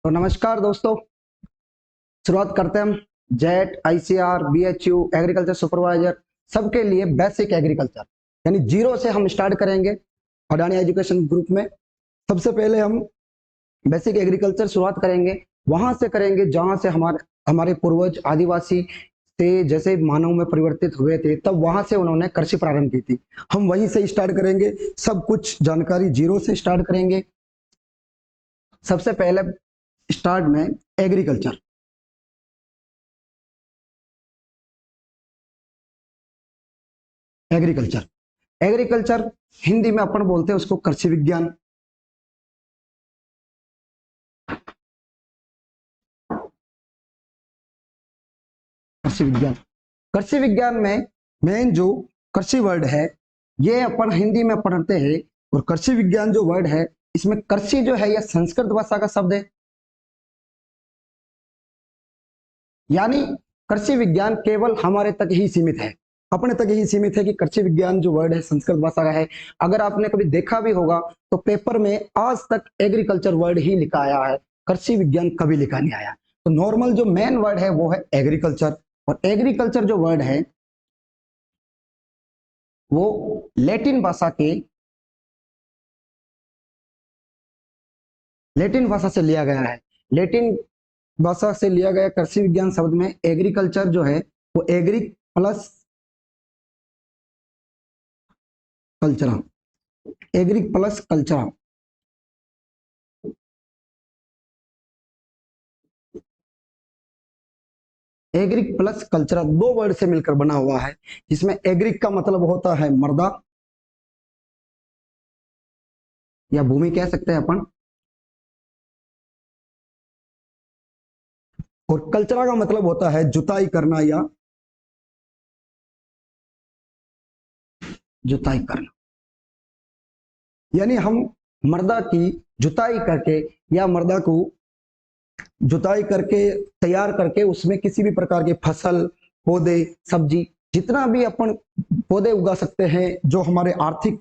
तो नमस्कार दोस्तों, शुरुआत करते हैं हम। Jet, ICR, BHU, agriculture supervisor सबके लिए बेसिक एग्रीकल्चर यानी जीरो से हम स्टार्ट करेंगे अडानी एजुकेशन ग्रुप में। सबसे पहले हम बेसिक एग्रीकल्चर शुरुआत करेंगे, वहां से करेंगे जहां से हमारे हमारे पूर्वज आदिवासी से जैसे मानव में परिवर्तित हुए थे, तब वहां से उन्होंने कृषि प्रारंभ की थी। हम वहीं से स्टार्ट करेंगे, सब कुछ जानकारी जीरो से स्टार्ट करेंगे। सबसे पहले स्टार्ट में एग्रीकल्चर। एग्रीकल्चर एग्रीकल्चर हिंदी में अपन बोलते हैं उसको कृषि विज्ञान। कृषि विज्ञान कृषि विज्ञान में मेन जो कृषि वर्ड है ये अपन हिंदी में पढ़ते हैं। और कृषि विज्ञान जो वर्ड है, इसमें कृषि जो है यह संस्कृत भाषा का शब्द है। यानी कृषि विज्ञान केवल हमारे तक ही सीमित है, अपने तक ही सीमित है कि कृषि विज्ञान जो वर्ड है संस्कृत भाषा का है। अगर आपने कभी देखा भी होगा तो पेपर में आज तक एग्रीकल्चर वर्ड ही लिखा आया है, कृषि विज्ञान कभी लिखा नहीं आया। तो नॉर्मल जो मेन वर्ड है वो है एग्रीकल्चर। और एग्रीकल्चर जो वर्ड है वो लैटिन भाषा के लैटिन भाषा से लिया गया है। लैटिन भाषा से लिया गया कृषि विज्ञान शब्द में एग्रीकल्चर जो है वो agri plus culture, agri plus culture, agric plus cultural दो वर्ड से मिलकर बना हुआ है। जिसमें एग्रिक का मतलब होता है मर्दा या भूमि कह सकते हैं अपन, और कल्चरा का मतलब होता है जुताई करना या जुताई करना। यानी हम मर्दा की जुताई करके या मर्दा को जुताई करके तैयार करके उसमें किसी भी प्रकार के फसल, पौधे, सब्जी, जितना भी अपन पौधे उगा सकते हैं जो हमारे आर्थिक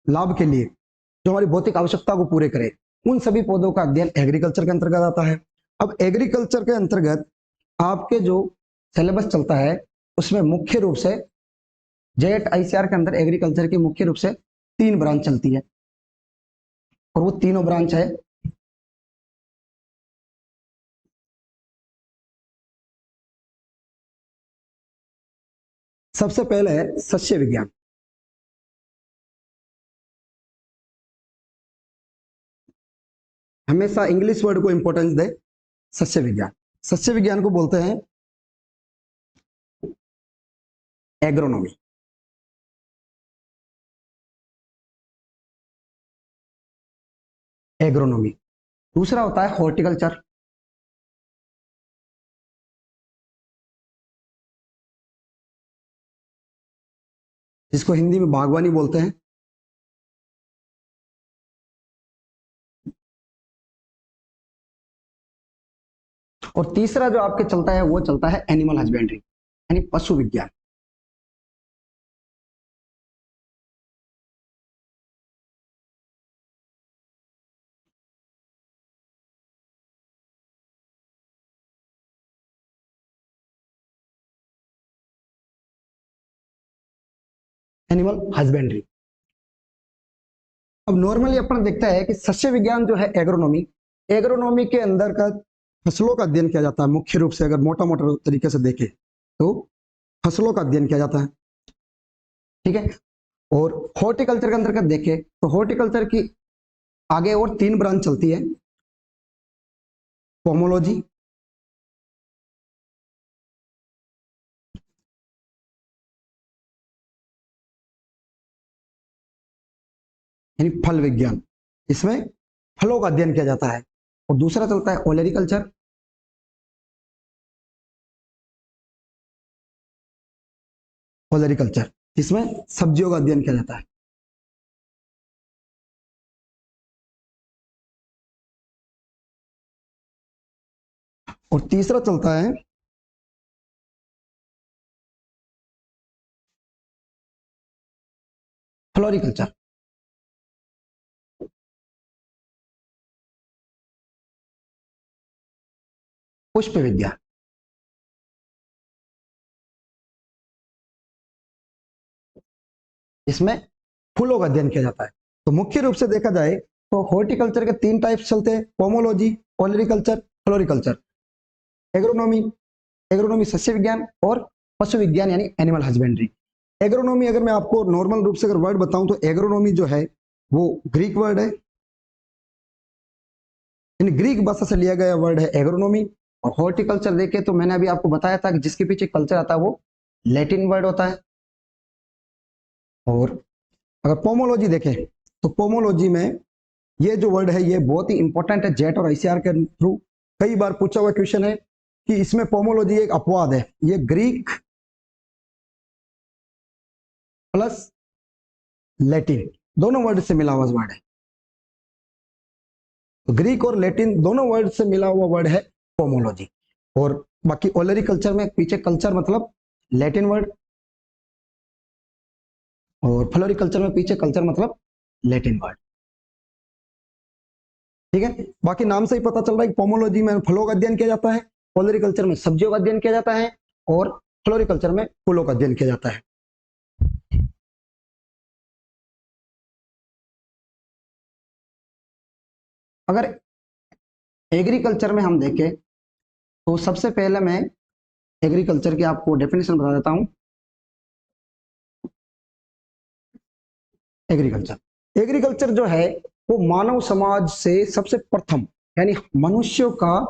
लाभ के लिए, जो हमारी भौतिक आवश्यकता को पूरे करे, उन सभी पौधों का अध्ययन एग्रीकल्चर के अंतर्गत आता है। अब एग्रीकल्चर के अंतर्गत आपके जो सिलेबस चलता है उसमें मुख्य रूप से जेट आईसीआर के अंदर एग्रीकल्चर की मुख्य रूप से तीन ब्रांच चलती है। और वो तीनों ब्रांच है, सबसे पहले है सस्य विज्ञान। हमेशा इंग्लिश वर्ड को इंपॉर्टेंस दे। सस्य विज्ञान, सस्य विज्ञान को बोलते हैं एग्रोनॉमी। एग्रोनॉमी। दूसरा होता है हॉर्टिकल्चर। जिसको हिंदी में बागवानी बोलते हैं। और तीसरा जो आपके चलता है वो चलता है एनिमल हस्बेंड्री यानी पशु विज्ञान। Animal husbandry. अब नॉर्मली अपन देखता है कि सस्य विज्ञान जो है एग्रोनॉमी, एग्रोनॉमी के अंदर का फसलों का अध्ययन किया जाता है मुख्य रूप से। अगर मोटा मोटा तरीके से देखें तो फसलों का अध्ययन किया जाता है, ठीक है। और हॉर्टिकल्चर के अंतर्गत देखें तो हॉर्टिकल्चर की आगे और तीन ब्रांच चलती है। पोमोलॉजी, यानी फल विज्ञान, इसमें फलों का अध्ययन किया जाता है। और दूसरा चलता है ओलेरिकल्चर, ओलेरिकल्चर इसमें सब्जियों का अध्ययन किया जाता है। और तीसरा चलता है फ्लोरिकल्चर। पुष्प विज्ञान। इसमें फूलों का अध्ययन किया जाता है। तो मुख्य रूप से देखा जाए तो हॉर्टिकल्चर के 3 टाइप्स चलते हैं, पोमोलॉजी, ओलरिकल्चर, फ्लोरिकल्चर। एग्रोनॉमी, एग्रोनॉमी सस्य विज्ञान, और पशु विज्ञान यानी एनिमल हस्बेंड्री। एग्रोनॉमी अगर मैं आपको नॉर्मल रूप से अगर वर्ड बताऊं तो एग्रोनॉमी जो है वो ग्रीक वर्ड है, इन ग्रीक भाषा से लिया गया वर्ड है एग्रोनॉमी। और हॉर्टिकल्चर देखे तो मैंने अभी आपको बताया था कि जिसके पीछे कल्चर आता है वो लैटिन वर्ड होता है। और अगर पोमोलॉजी देखें तो पोमोलॉजी में ये जो वर्ड है ये बहुत ही इंपॉर्टेंट है, जेट और आईसीआर के थ्रू कई बार पूछा हुआ क्वेश्चन है कि इसमें पोमोलॉजी एक अपवाद है, ये ग्रीक प्लस लैटिन दोनों वर्ड से मिला हुआ वर्ड है। तो ग्रीक और लैटिन दोनों वर्ड से मिला हुआ वर्ड है पोमोलॉजी। और बाकी ओलरी कल्चर में पीछे कल्चर मतलब लैटिन वर्ड, और फ्लोरिकल्चर में पीछे कल्चर मतलब लैटिन वर्ड। ठीक है, बाकी नाम से ही पता चल रहा है कि पोमोलॉजी में फलों का अध्ययन किया जाता है, ओलरिकल्चर में सब्जियों का अध्ययन किया जाता है, और फ्लोरिकल्चर में फूलों का अध्ययन किया जाता है। अगर एग्रीकल्चर में हम देखें तो सबसे पहले मैं एग्रीकल्चर की आपको डेफिनेशन बता देता हूं। एग्रीकल्चर, एग्रीकल्चर जो है वो मानव समाज से सबसे प्रथम यानी मनुष्यों का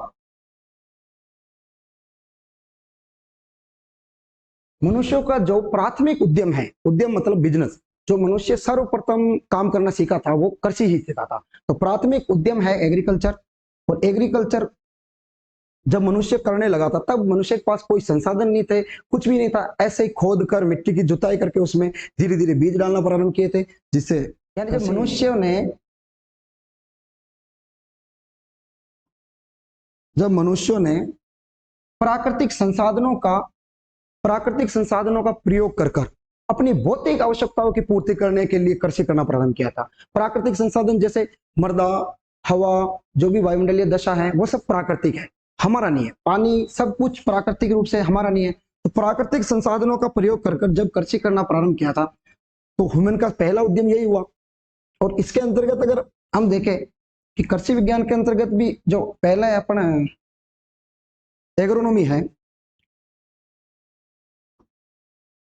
जो प्राथमिक उद्यम है, उद्यम मतलब बिजनेस, जो मनुष्य सर्वप्रथम काम करना सीखा था वो कृषि ही सीखा था। तो प्राथमिक उद्यम है एग्रीकल्चर। और एग्रीकल्चर जब मनुष्य करने लगा था तब मनुष्य के पास कोई संसाधन नहीं थे, कुछ भी नहीं था, ऐसे ही खोद कर मिट्टी की जुताई करके उसमें धीरे धीरे बीज डालना प्रारंभ किए थे, जिससे यानी जब मनुष्यों ने प्राकृतिक संसाधनों का प्राकृतिक संसाधनों का प्रयोग कर कर अपनी भौतिक आवश्यकताओं की पूर्ति करने के लिए कृषि करना प्रारंभ किया था। प्राकृतिक संसाधन जैसे मृदा, हवा, जो भी वायुमंडलीय दशा है वो सब प्राकृतिक है, हमारा नहीं है। पानी सब कुछ प्राकृतिक रूप से हमारा नहीं है। तो प्राकृतिक संसाधनों का प्रयोग कर कर जब कृषि करना प्रारंभ किया था तो ह्यूमन का पहला उद्यम यही हुआ। और इसके अंतर्गत अगर हम देखें कि कृषि विज्ञान के अंतर्गत भी जो पहला अपना एग्रोनॉमी है,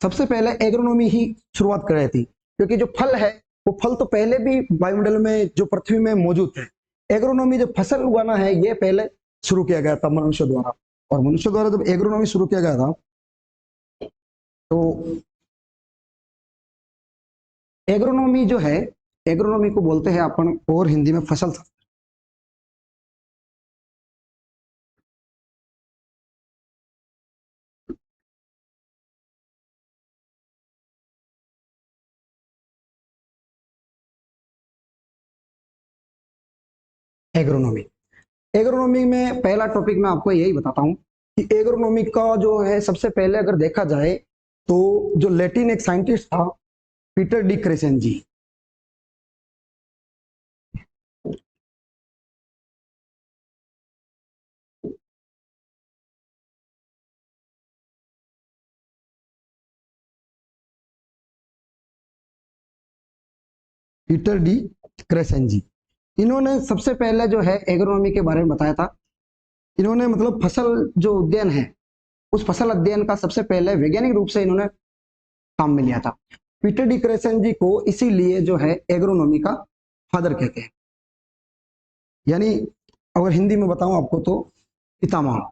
सबसे पहले एग्रोनॉमी ही शुरुआत कर रही थी, क्योंकि जो फल है वो फल तो पहले भी वायुमंडल में जो पृथ्वी में मौजूद थे। एग्रोनॉमी जो फसल उगाना है ये पहले शुरू किया गया था मनुष्य द्वारा। और मनुष्य द्वारा जब एग्रोनॉमी शुरू किया गया था तो एग्रोनॉमी जो है, एग्रोनॉमी को बोलते हैं अपन और हिंदी में फसल एग्रोनॉमी। एग्रोनॉमी में पहला टॉपिक मैं आपको यही बताता हूं कि एग्रोनॉमी का जो है सबसे पहले अगर देखा जाए तो जो लैटिन एक साइंटिस्ट था पीटर डी क्रेसेंजी, पीटर डी क्रेसेंजी, इन्होंने सबसे पहले जो है एग्रोनॉमी के बारे में बताया था। इन्होंने मतलब फसल जो अध्ययन है उस फसल अध्ययन का सबसे पहले वैज्ञानिक रूप से इन्होंने काम में लिया था। पीटर डी क्रेसेंजी को इसीलिए जो है एग्रोनॉमी का फादर कहते हैं, यानी अगर हिंदी में बताऊं आपको तो पितामह।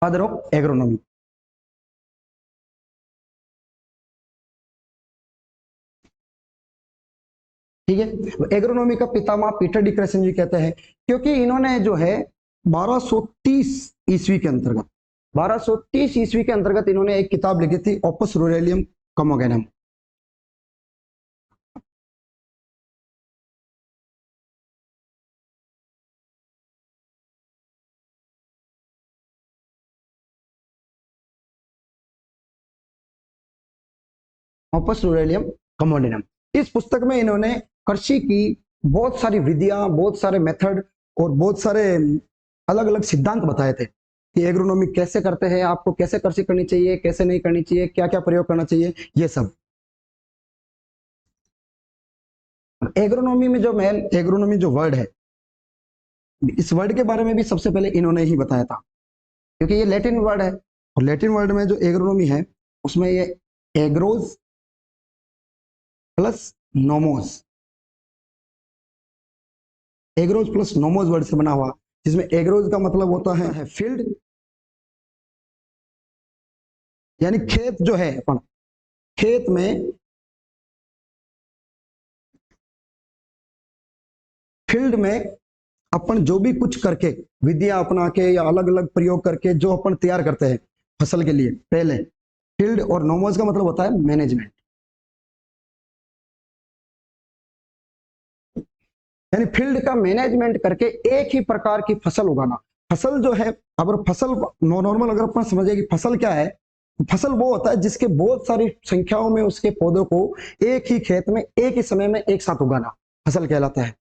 Father of agronomy. ठीक है, एग्रोनॉमी का पितामह पीटर डी क्रेसेंजी कहते हैं क्योंकि इन्होंने जो है 1230 ईस्वी के अंतर्गत 1230 ईस्वी के अंतर्गत इन्होंने एक किताब लिखी थी ओपस रूरेलियम कमोगेनम। ऑपस रूरलियम कमोडिनम। इस पुस्तक में इन्होंने कृषि की बहुत सारी विधियां, बहुत सारे मेथड और बहुत सारे अलग अलग सिद्धांत बताए थे कि एग्रोनॉमी कैसे करते हैं, आपको कैसे कृषि करनी चाहिए, कैसे नहीं करनी चाहिए, क्या क्या प्रयोग करना चाहिए, ये सब। एग्रोनॉमी में जो मेन एग्रोनॉमी जो वर्ड है, इस वर्ड के बारे में भी सबसे पहले इन्होंने ही बताया था, क्योंकि ये लैटिन वर्ड है और लैटिन वर्ड में जो एग्रोनॉमी है उसमें ये एग्रोज plus nomos, एग्रोज plus nomos word से बना हुआ, जिसमें एग्रोज का मतलब होता है फील्ड, यानी खेत जो है अपन, खेत में, फील्ड में अपन जो भी कुछ करके, विधियां अपना के या अलग अलग प्रयोग करके जो अपन तैयार करते हैं फसल के लिए, पहले फील्ड। और नोमोस का मतलब होता है मैनेजमेंट, यानी फील्ड का मैनेजमेंट करके एक ही प्रकार की फसल उगाना। फसल जो है, अगर फसल नॉर्मल अगर अपन समझे कि फसल क्या है, तो फसल वो होता है जिसके बहुत सारी संख्याओं में उसके पौधों को एक ही खेत में एक ही समय में एक साथ उगाना फसल कहलाता है।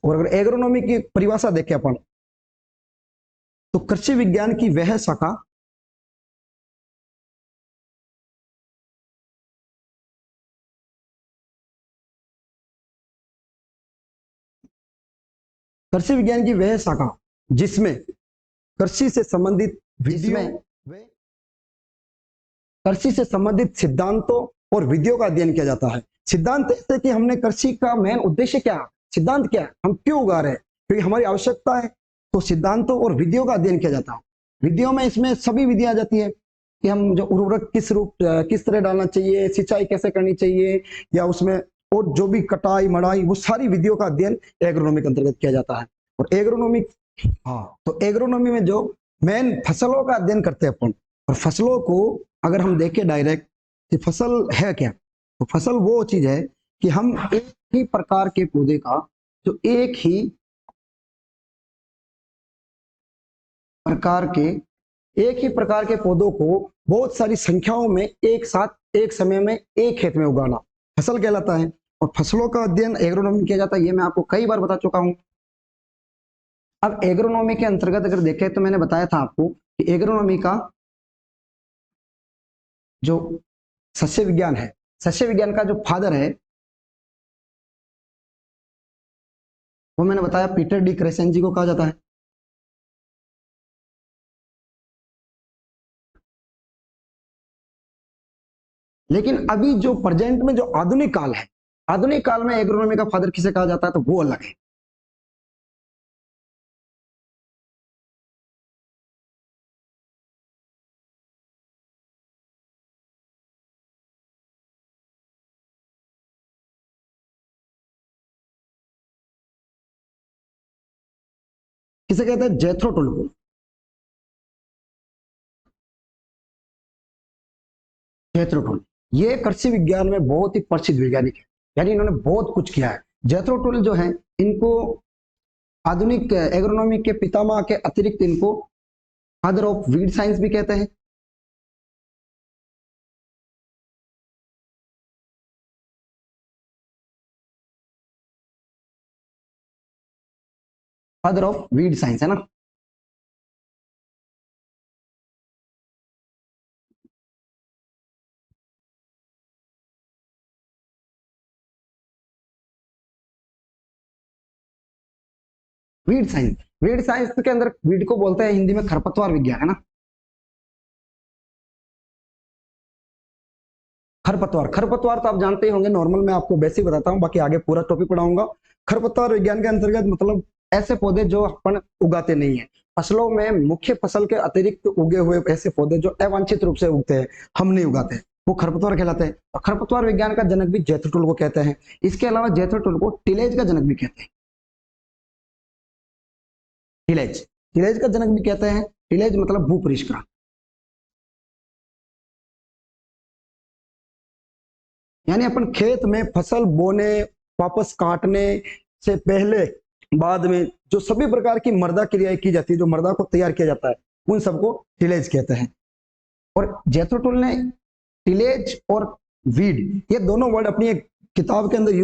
और अगर एग्रोनॉमी की परिभाषा देखें अपन, तो कृषि विज्ञान की वह शाखा कृषि विज्ञान की वह शाखा जिसमें कृषि से संबंधित विधियों, कृषि से संबंधित सिद्धांतों और विधियों का अध्ययन किया जाता है। सिद्धांत ऐसे कि हमने कृषि का मेन उद्देश्य क्या है, सिद्धांत क्या है, हम क्यों उगा रहे हैं, क्योंकि हमारी आवश्यकता है, तो सिद्धांतों और विधियों का अध्ययन किया जाता है। विधियों में इसमें सभी विधियां आ जाती है कि हम जो उर्वरक किस तरह डालना चाहिए, सिंचाई कैसे करनी चाहिए, या उसमें और जो भी कटाई मड़ाई, वो सारी विधियों का अध्ययन एग्रोनॉमी के अंतर्गत किया जाता है। और एग्रोनॉमी, हाँ, तो एग्रोनॉमी में जो मेन फसलों का अध्ययन करते हैं अपन, और फसलों को अगर हम देखें डायरेक्ट कि फसल है क्या, तो फसल वो चीज है कि हम एक ही प्रकार के पौधे का, जो प्रकार के एक ही प्रकार के पौधों को बहुत सारी संख्याओं में एक साथ एक समय में एक खेत में उगाना फसल कहलाता है। और फसलों का अध्ययन एग्रोनॉमी किया जाता है, ये मैं आपको कई बार बता चुका हूं। अब एग्रोनॉमी के अंतर्गत अगर देखें तो मैंने बताया था आपको कि एग्रोनॉमी का जो सस्य विज्ञान है, सस्य विज्ञान का जो फादर है वो मैंने बताया पीटर डी क्रेसेंजी को कहा जाता है। लेकिन अभी जो प्रेजेंट में जो आधुनिक काल है, आधुनिक काल में एग्रोनॉमी का फादर किसे कहा जाता है, तो वो अलग है। किसे कहते हैं, जेथरो टुल को। जेथरो टुल ये कृषि विज्ञान में बहुत ही प्रसिद्ध वैज्ञानिक है, यानी इन्होंने बहुत कुछ किया है। जेथरो टुल जो है, इनको आधुनिक एग्रोनॉमी के पितामह के अतिरिक्त इनको फादर ऑफ वीड साइंस भी कहते हैं। फादर ऑफ वीड साइंस है ना। वीड साइंस के अंदर वीड को बोलते हैं हिंदी में खरपतवार विज्ञान, है ना। खरपतवार, खरपतवार तो आप जानते ही होंगे, नॉर्मल मैं आपको बेसिक बताता हूँ, बाकी आगे पूरा टॉपिक पढ़ाऊंगा। खरपतवार विज्ञान के अंतर्गत मतलब ऐसे पौधे जो अपन उगाते नहीं है, फसलों में मुख्य फसल के अतिरिक्त उगे हुए ऐसे पौधे जो अवांछित रूप से उगते हैं, हम नहीं उगाते, वो खरपतवार कहलाते हैं। और खरपतवार विज्ञान का जनक भी जेथरो टुल को कहते हैं। इसके अलावा जेथरो टुल को टिलेज का जनक भी कहते हैं। टिलेज, टिलेज का जनक भी कहते हैं। टिलेज मतलब भू परिष्करण, यानी अपन खेत में फसल बोने, वापस काटने से पहले, बाद में जो सभी प्रकार की मृदा क्रियाएं की जाती है, जो मृदा को तैयार किया जाता है, उन सबको टिलेज कहते हैं। और जेथरो टुल ने टिलेज और वीड ये दोनों वर्ड अपनी एक किताब के अंदर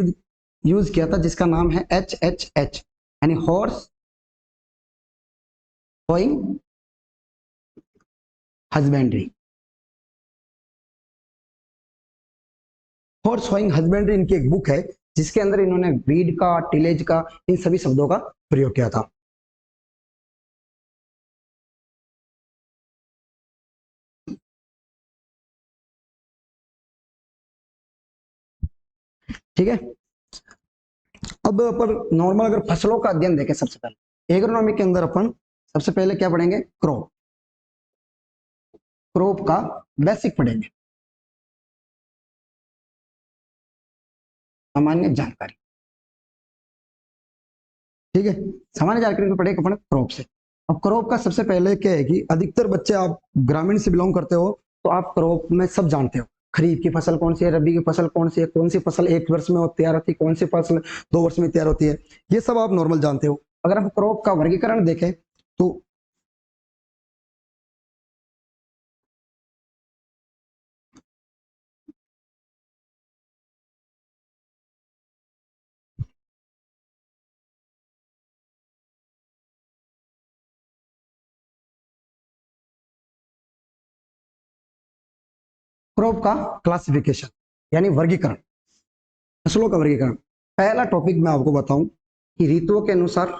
यूज किया था, जिसका नाम है HHH यानी horse hoeing husbandry. Horse hoeing husbandry इनकी एक बुक है, जिसके अंदर इन्होंने वीड का, टिलेज का, इन सभी शब्दों का प्रयोग किया था। ठीक है, अब अपन नॉर्मल अगर फसलों का अध्ययन देखें, सबसे पहले एग्रोनॉमी के अंदर अपन सबसे पहले क्या पढ़ेंगे, क्रॉप। क्रॉप का बेसिक पढ़ेंगे, सामान्य जानकारी। ठीक है, सामान्य जानकारी को पढ़ेंगे अपन क्रॉप से। अब क्रॉप का सबसे पहले क्या है कि अधिकतर बच्चे, आप ग्रामीण से बिलोंग करते हो तो आप क्रॉप में सब जानते हो, खरीफ की फसल कौन सी है, रबी की फसल कौन सी है, कौन सी फसल एक वर्ष में तैयार होती है, कौन सी फसल 2 वर्ष में तैयार होती है, ये सब आप नॉर्मल जानते हो। अगर हम क्रॉप का वर्गीकरण देखें तो क्रॉप का क्लासिफिकेशन यानी वर्गीकरण, फसलों का वर्गीकरण। पहला टॉपिक मैं आपको बताऊं कि ऋतुओं के अनुसार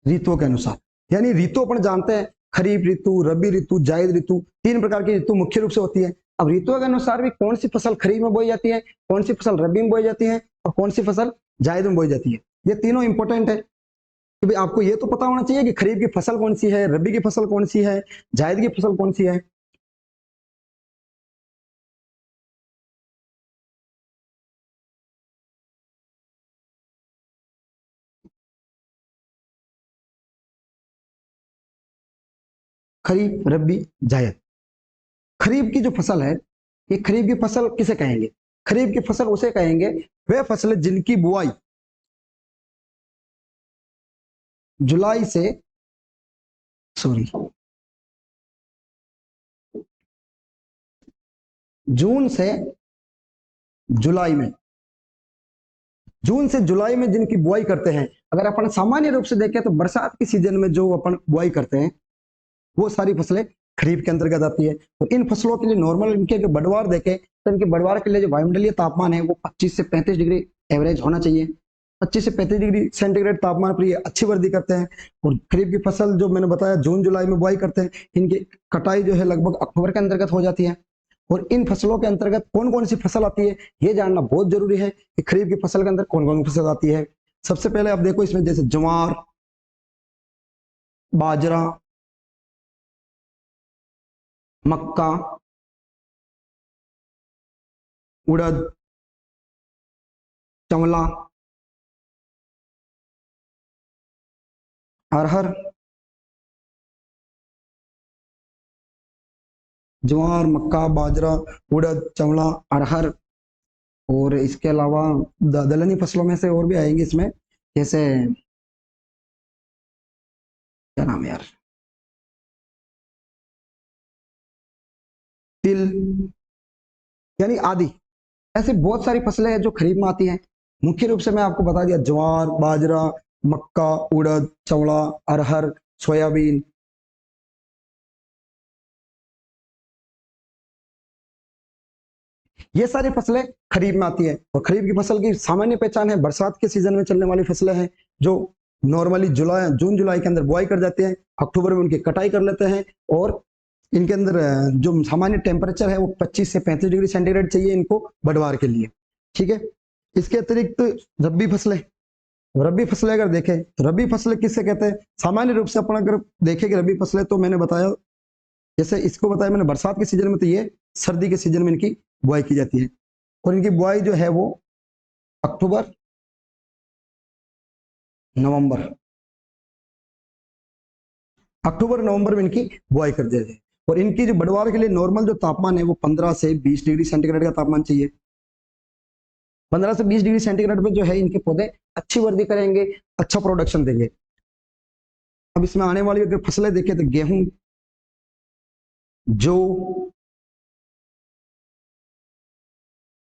ऋतुओं के अनुसार यानी ऋतु अपन जानते हैं, खरीफ ऋतु, रबी ऋतु, जायद ऋतु, 3 प्रकार की ऋतु मुख्य रूप से होती है। अब ऋतुओं के अनुसार भी कौन सी फसल खरीफ में बोई जाती है, कौन सी फसल रबी में बोई जाती है और कौन सी फसल जायद में बोई जाती है, ये तीनों इंपॉर्टेंट है कि भाई आपको ये तो पता होना चाहिए कि खरीफ की फसल कौन सी है, रबी की फसल कौन सी है, जायद की फसल कौन सी है। खरीफ, रबी, जायद। खरीफ की जो फसल है, ये खरीफ की फसल किसे कहेंगे, खरीफ की फसल उसे कहेंगे वे फसलें जिनकी बुआई जुलाई से, सॉरी, जून से जुलाई में, जून से जुलाई में जिनकी बुआई करते हैं। अगर अपन सामान्य रूप से देखें तो बरसात की सीजन में जो अपन बुआई करते हैं वो सारी फसलें खरीफ के अंतर्गत आती है। तो इन फसलों के लिए नॉर्मल इनके अगर बढ़वार देखें तो इनके बढ़वार के लिए जो वायुमंडलीय तापमान है वो 25 से 35 डिग्री एवरेज होना चाहिए। 25 से 35 डिग्री सेंटीग्रेड तापमान पर ये अच्छी वृद्धि करते हैं। और खरीफ की फसल जो मैंने बताया जून जुलाई में बुआई करते हैं, इनकी कटाई जो है लगभग अक्टूबर के अंतर्गत हो जाती है। और इन फसलों के अंतर्गत कौन कौन सी फसल आती है ये जानना बहुत जरूरी है कि खरीफ की फसल के अंदर कौन कौन सी फसल आती है। सबसे पहले आप देखो इसमें जैसे ज्वार, बाजरा, मक्का, उड़द, चंवला, अरहर, ज्वार, मक्का, बाजरा, उड़द, चंवला, अरहर। और इसके अलावा दलहनी फसलों में से और भी आएंगे इसमें, जैसे क्या नाम है यार, तिल, यानी आदि। ऐसे बहुत सारी फसलें हैं जो खरीफ में आती हैं। मुख्य रूप से मैं आपको बता दिया ज्वार, बाजरा, मक्का, उड़द, चवड़ा, अरहर, सोयाबीन। ये सारी फसलें खरीफ में आती है। और खरीफ की फसल की सामान्य पहचान है, बरसात के सीजन में चलने वाली फसलें हैं जो नॉर्मली जुलाई, जून जुलाई के अंदर बुआई कर जाते हैं, अक्टूबर में उनकी कटाई कर लेते हैं। और इनके अंदर जो सामान्य टेम्परेचर है वो 25 से 35 डिग्री सेंटीग्रेड चाहिए इनको बढ़वार के लिए। ठीक है, इसके अतिरिक्त रबी फसलें, रबी फसलें अगर देखें तो रबी फसलें किससे कहते हैं, सामान्य रूप से अपन अगर देखें कि रबी फसलें तो मैंने बताया, जैसे इसको बताया मैंने बरसात के सीजन में, तो ये सर्दी के सीजन में इनकी बुआई की जाती है। और इनकी बुआई जो है वो अक्टूबर नवंबर, अक्टूबर नवंबर में इनकी बुआई कर देते हैं। और इनकी जो बढ़वार के लिए नॉर्मल जो तापमान है वो 15 से 20 डिग्री सेंटीग्रेड का तापमान चाहिए। 15 से 20 डिग्री सेंटीग्रेड पे जो है इनके पौधे अच्छी वृद्धि करेंगे, अच्छा प्रोडक्शन देंगे। अब इसमें आने वाली अगर फसलें देखें तो गेहूं, जौ,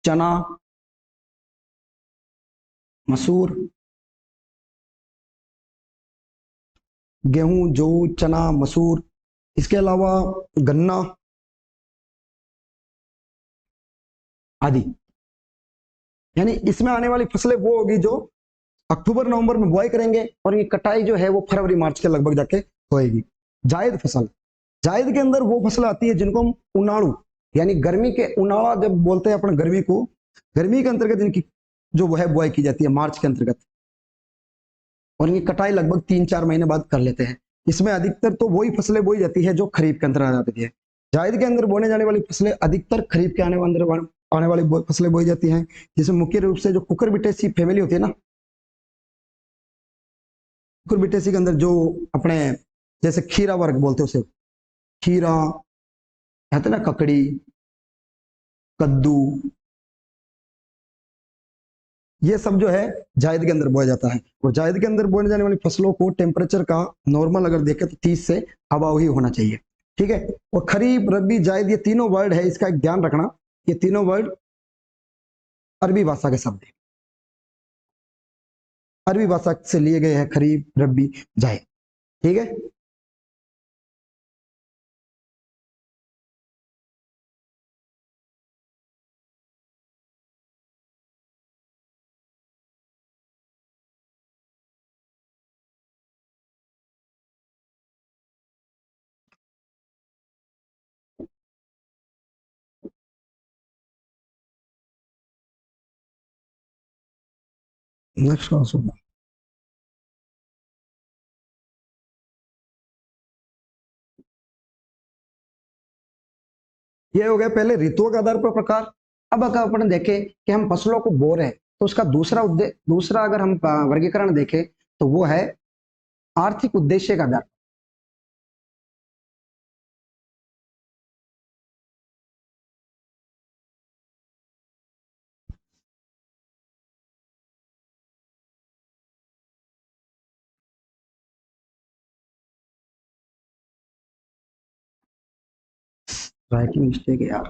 चना, मसूर, गेहूं, जौ, चना, मसूर, इसके अलावा गन्ना आदि। यानी इसमें आने वाली फसलें वो होगी जो अक्टूबर नवंबर में बुआई करेंगे और ये कटाई जो है वो फरवरी मार्च के लगभग जाके होएगी। जायद फसल, जायद के अंदर वो फसल आती है जिनको हम उनाड़ू यानी गर्मी के उनाड़ा जब बोलते हैं अपन गर्मी को, गर्मी के अंतर्गत इनकी जो वो है बुआई की जाती है मार्च के अंतर्गत, और इनकी कटाई लगभग 3-4 महीने बाद कर लेते हैं। इसमें अधिकतर तो वही फसलें बोई जाती है जो खरीफ के अंदर आ जाती है। जायद के अंदर बोने जाने वाली फसलें अधिकतर खरीफ के आने वाली फसलें बोई जाती हैं, जिसमें मुख्य रूप से जो कुकुरबिटेसी फैमिली होती है ना, कुकुरबिटेसी के अंदर जो अपने जैसे खीरा वर्ग बोलते हैं उसे, खीरा कहते हैं ना, ककड़ी, कद्दू, ये सब जो है जायद के अंदर बोया जाता है। और जायद के अंदर बोने जाने वाली फसलों को टेम्परेचर का नॉर्मल अगर देखें तो 30 से अबाव ही होना चाहिए, ठीक है। और खरीफ, रबी, जायद ये तीनों वर्ड है, इसका एक ध्यान रखना, ये तीनों वर्ड अरबी भाषा के शब्द है, अरबी भाषा से लिए गए हैं खरीफ, रबी, जायद, ठीक है। नेक्स्ट क्लास ये हो गया पहले ऋतुओं के आधार पर प्रकार। अब अगर अपन देखें कि हम फसलों को बो रहे हैं तो उसका दूसरा अगर हम वर्गीकरण देखें तो वो है आर्थिक उद्देश्य का आधार। राइटिंग मिस्टेक है यार।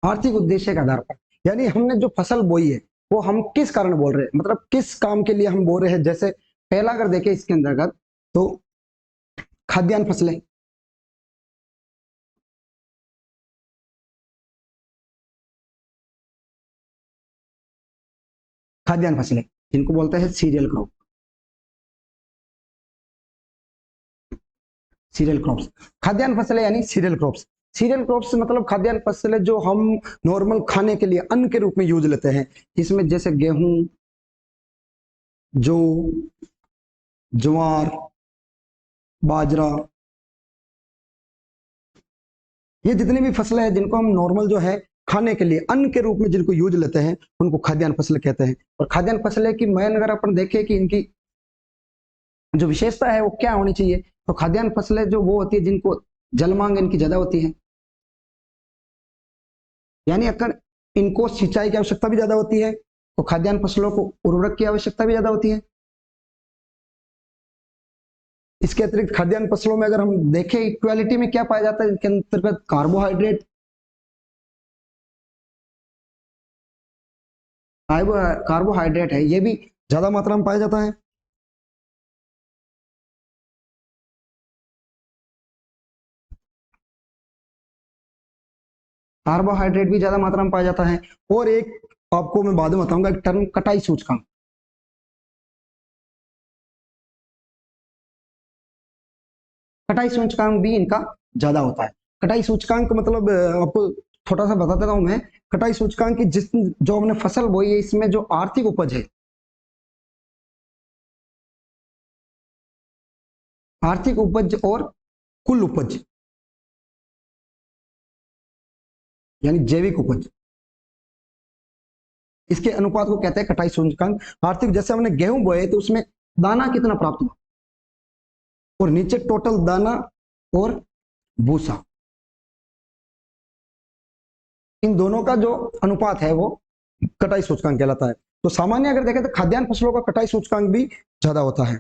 आर्थिक उद्देश्य के आधार पर यानी हमने जो फसल बोई है वो हम किस कारण बोल रहे हैं, मतलब किस काम के लिए हम बोल रहे हैं। जैसे पहला अगर देखें इसके अंतर्गत तो खाद्यान्न फसलें, खाद्यान्न फसलें जिनको बोलते हैं सीरियल क्रॉप, सीरियल क्रॉप्स, खाद्यान्न फसलें यानी सीरियल क्रॉप्स। सीरियल क्रॉप्स मतलब खाद्यान्न फसलें जो हम नॉर्मल खाने के लिए अन्न के रूप में यूज लेते हैं। इसमें जैसे गेहूं, जौ, ज्वार, बाजरा, ये जितनी भी फसलें हैं जिनको हम नॉर्मल जो है खाने के लिए अन्न के रूप में जिनको यूज लेते हैं उनको खाद्यान्न फसलें कहते हैं। और खाद्यान्न फसलें की मेन अगर अपन देखें कि इनकी जो विशेषता है वो क्या होनी चाहिए, तो खाद्यान्न फसलें जो वो होती है जिनको जल मांग इनकी ज्यादा होती है, यानी अगर इनको सिंचाई की आवश्यकता भी ज्यादा होती है तो खाद्यान्न फसलों को उर्वरक की आवश्यकता भी ज्यादा होती है। इसके अतिरिक्त खाद्यान्न फसलों में अगर हम देखें इक्वालिटी में क्या पाया जाता है, इनके अंतर्गत कार्बोहाइड्रेट, कार्बोहाइड्रेट है ये भी ज्यादा मात्रा में पाया जाता है। कार्बोहाइड्रेट भी ज्यादा मात्रा में पाया जाता है। और एक आपको मैं बाद में बताऊंगा एक टर्म, कटाई सूचकांक। कटाई सूचकांक भी इनका ज्यादा होता है। कटाई सूचकांक मतलब आपको थोड़ा सा बता देता हूं मैं। कटाई सूचकांक की जिस जो हमने फसल बोई है इसमें जो आर्थिक उपज है, आर्थिक उपज और कुल उपज यानी जैविक उपज, इसके अनुपात को कहते हैं कटाई सूचकांक। आर्थिक, जैसे हमने गेहूं बोए तो उसमें दाना कितना प्राप्त हुआ, और नीचे टोटल दाना और भूसा, इन दोनों का जो अनुपात है वो कटाई सूचकांक कहलाता है। तो सामान्य अगर देखें तो खाद्यान्न फसलों का कटाई सूचकांक भी ज्यादा होता है।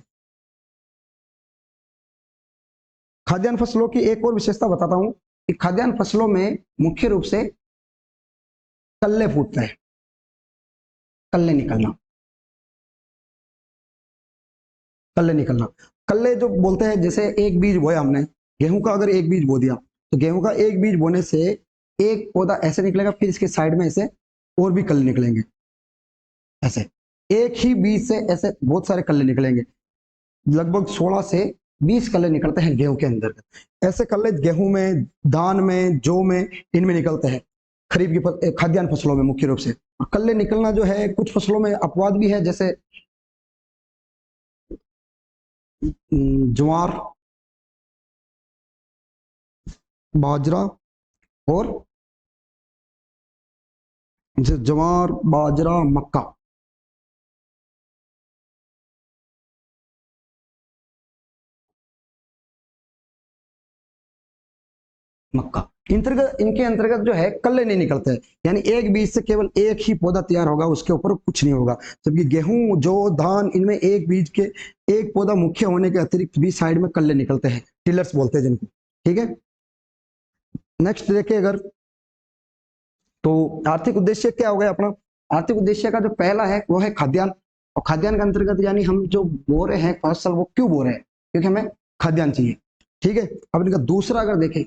खाद्यान्न फसलों की एक और विशेषता बताता हूं कि खाद्यान्न फसलों में मुख्य रूप से कल्ले फूटते हैं, कल्ले निकलना, कल्ले निकलना। कल्ले जो बोलते हैं, जैसे एक बीज बोया हमने गेहूं का, अगर एक बीज बो दिया तो गेहूं का एक बीज बोने से एक पौधा ऐसे निकलेगा, फिर इसके साइड में ऐसे और भी कल्ले निकलेंगे, ऐसे एक ही बीज से ऐसे बहुत सारे कल्ले निकलेंगे, लगभग 16 से 20 कल्ले निकलते हैं गेहूं के अंदर। ऐसे कल्ले गेहूं में, धान में, जौ में, इनमें निकलते हैं खरीफ की खाद्यान्न फसलों में मुख्य रूप से। और कल्ले निकलना जो है कुछ फसलों में अपवाद भी है, जैसे ज्वार, बाजरा, और ज्वार, बाजरा, मक्का, मक्का इनके अंतर्गत जो है कल्ले नहीं निकलते हैं, यानी एक बीज से केवल एक ही पौधा तैयार होगा, उसके ऊपर कुछ नहीं होगा। जबकि गेहूं, जौ, धान, इनमें एक बीज के एक पौधा मुख्य होने के अतिरिक्त भी साइड में कल्ले निकलते हैं, टिलर्स बोलते हैं जिनको। ठीक है, नेक्स्ट देखिए अगर, तो आर्थिक उद्देश्य क्या हो गया अपना। आर्थिक उद्देश्य का जो पहला है वो है खाद्यान्न, और खाद्यान्न के अंतर्गत यानी हम जो बो रहे हैं फसल, वो क्यों बो रहे हैं, क्योंकि हमें खाद्यान्न चाहिए। ठीक है, अब इनका दूसरा अगर देखें,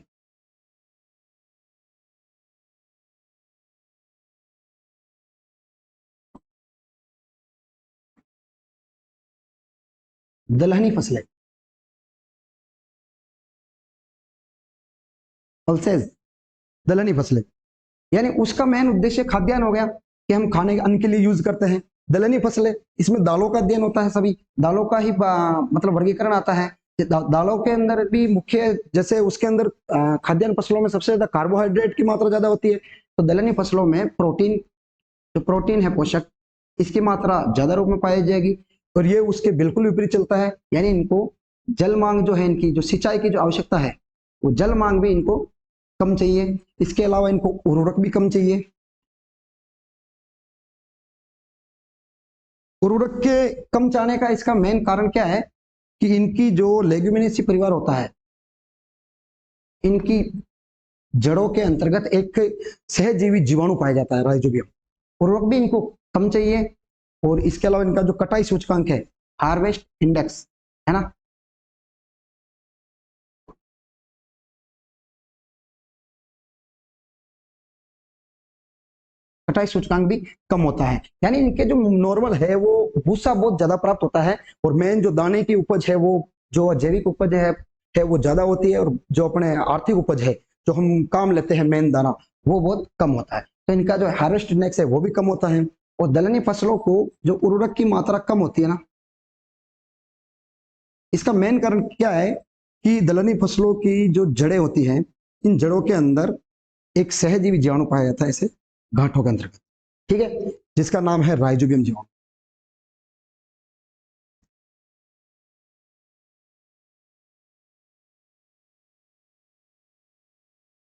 दलहनी फसलें, पल्सेस, दलहनी फसलें, यानी उसका मेन उद्देश्य खाद्यान्न हो गया कि हम खाने अन्न के लिए यूज करते हैं। दलहनी फसलें, इसमें दालों का अध्ययन होता है, सभी दालों का ही मतलब वर्गीकरण आता है। दालों के अंदर भी मुख्य, जैसे उसके अंदर खाद्यान्न फसलों में सबसे ज्यादा कार्बोहाइड्रेट की मात्रा ज्यादा होती है, तो दलहनी फसलों में प्रोटीन, जो प्रोटीन है पोषक, इसकी मात्रा ज्यादा रूप में पाई जाएगी। और ये उसके बिल्कुल विपरीत चलता है, यानी इनको जल मांग जो है, इनकी जो सिंचाई की जो आवश्यकता है, वो जल मांग भी इनको कम चाहिए। इसके अलावा इनको उर्वरक भी कम चाहिए। उर्वरक के कम चाहने का इसका मेन कारण क्या है कि इनकी जो लेग्यूमिनेसी परिवार होता है, इनकी जड़ों के अंतर्गत एक सहजीवी जीवाणु पाया जाता है, राइजोबियम। उर्वरक भी इनको कम चाहिए। और इसके अलावा इनका जो कटाई सूचकांक है, हार्वेस्ट इंडेक्स, है ना, कटाई सूचकांक भी कम होता है। यानी इनके जो नॉर्मल है वो भूसा बहुत ज्यादा प्राप्त होता है, और मेन जो दाने की उपज है, वो जो जैविक उपज है वो ज्यादा होती है, और जो अपने आर्थिक उपज है, जो हम काम लेते हैं मेन दाना, वो बहुत कम होता है। तो इनका जो हार्वेस्ट इंडेक्स है वो भी कम होता है। और दलहनी फसलों को जो उर्वरक की मात्रा कम होती है ना, इसका मेन कारण क्या है कि दलहनी फसलों की जो जड़ें होती हैं, इन जड़ों के अंदर एक सहजीवी जीवाणु पाया जाता है, ऐसे गांठों के अंतर्गत। ठीक है, जिसका नाम है राइजोबियम जीवाणु।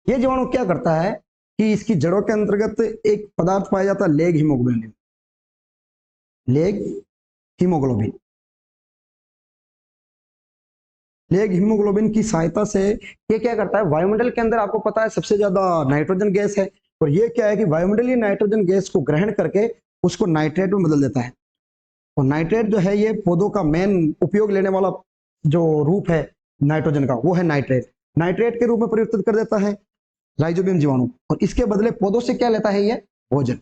ये जीवाणु क्या करता है कि इसकी जड़ों के अंतर्गत एक पदार्थ पाया जाता है, leg haemoglobin, leg haemoglobin. Leg haemoglobin की सहायता से ये क्या करता है, वायुमंडल के अंदर आपको पता है सबसे ज्यादा नाइट्रोजन गैस है, और ये क्या है कि वायुमंडलीय नाइट्रोजन गैस को ग्रहण करके उसको नाइट्रेट में बदल देता है। और नाइट्रेट जो है, ये पौधों का मेन उपयोग लेने वाला जो रूप है नाइट्रोजन का, वो है नाइट्रेट। नाइट्रेट के रूप में परिवर्तित कर देता है राइजोबियम जीवाणु, और इसके बदले पौधों से क्या लेता है, ये भोजन।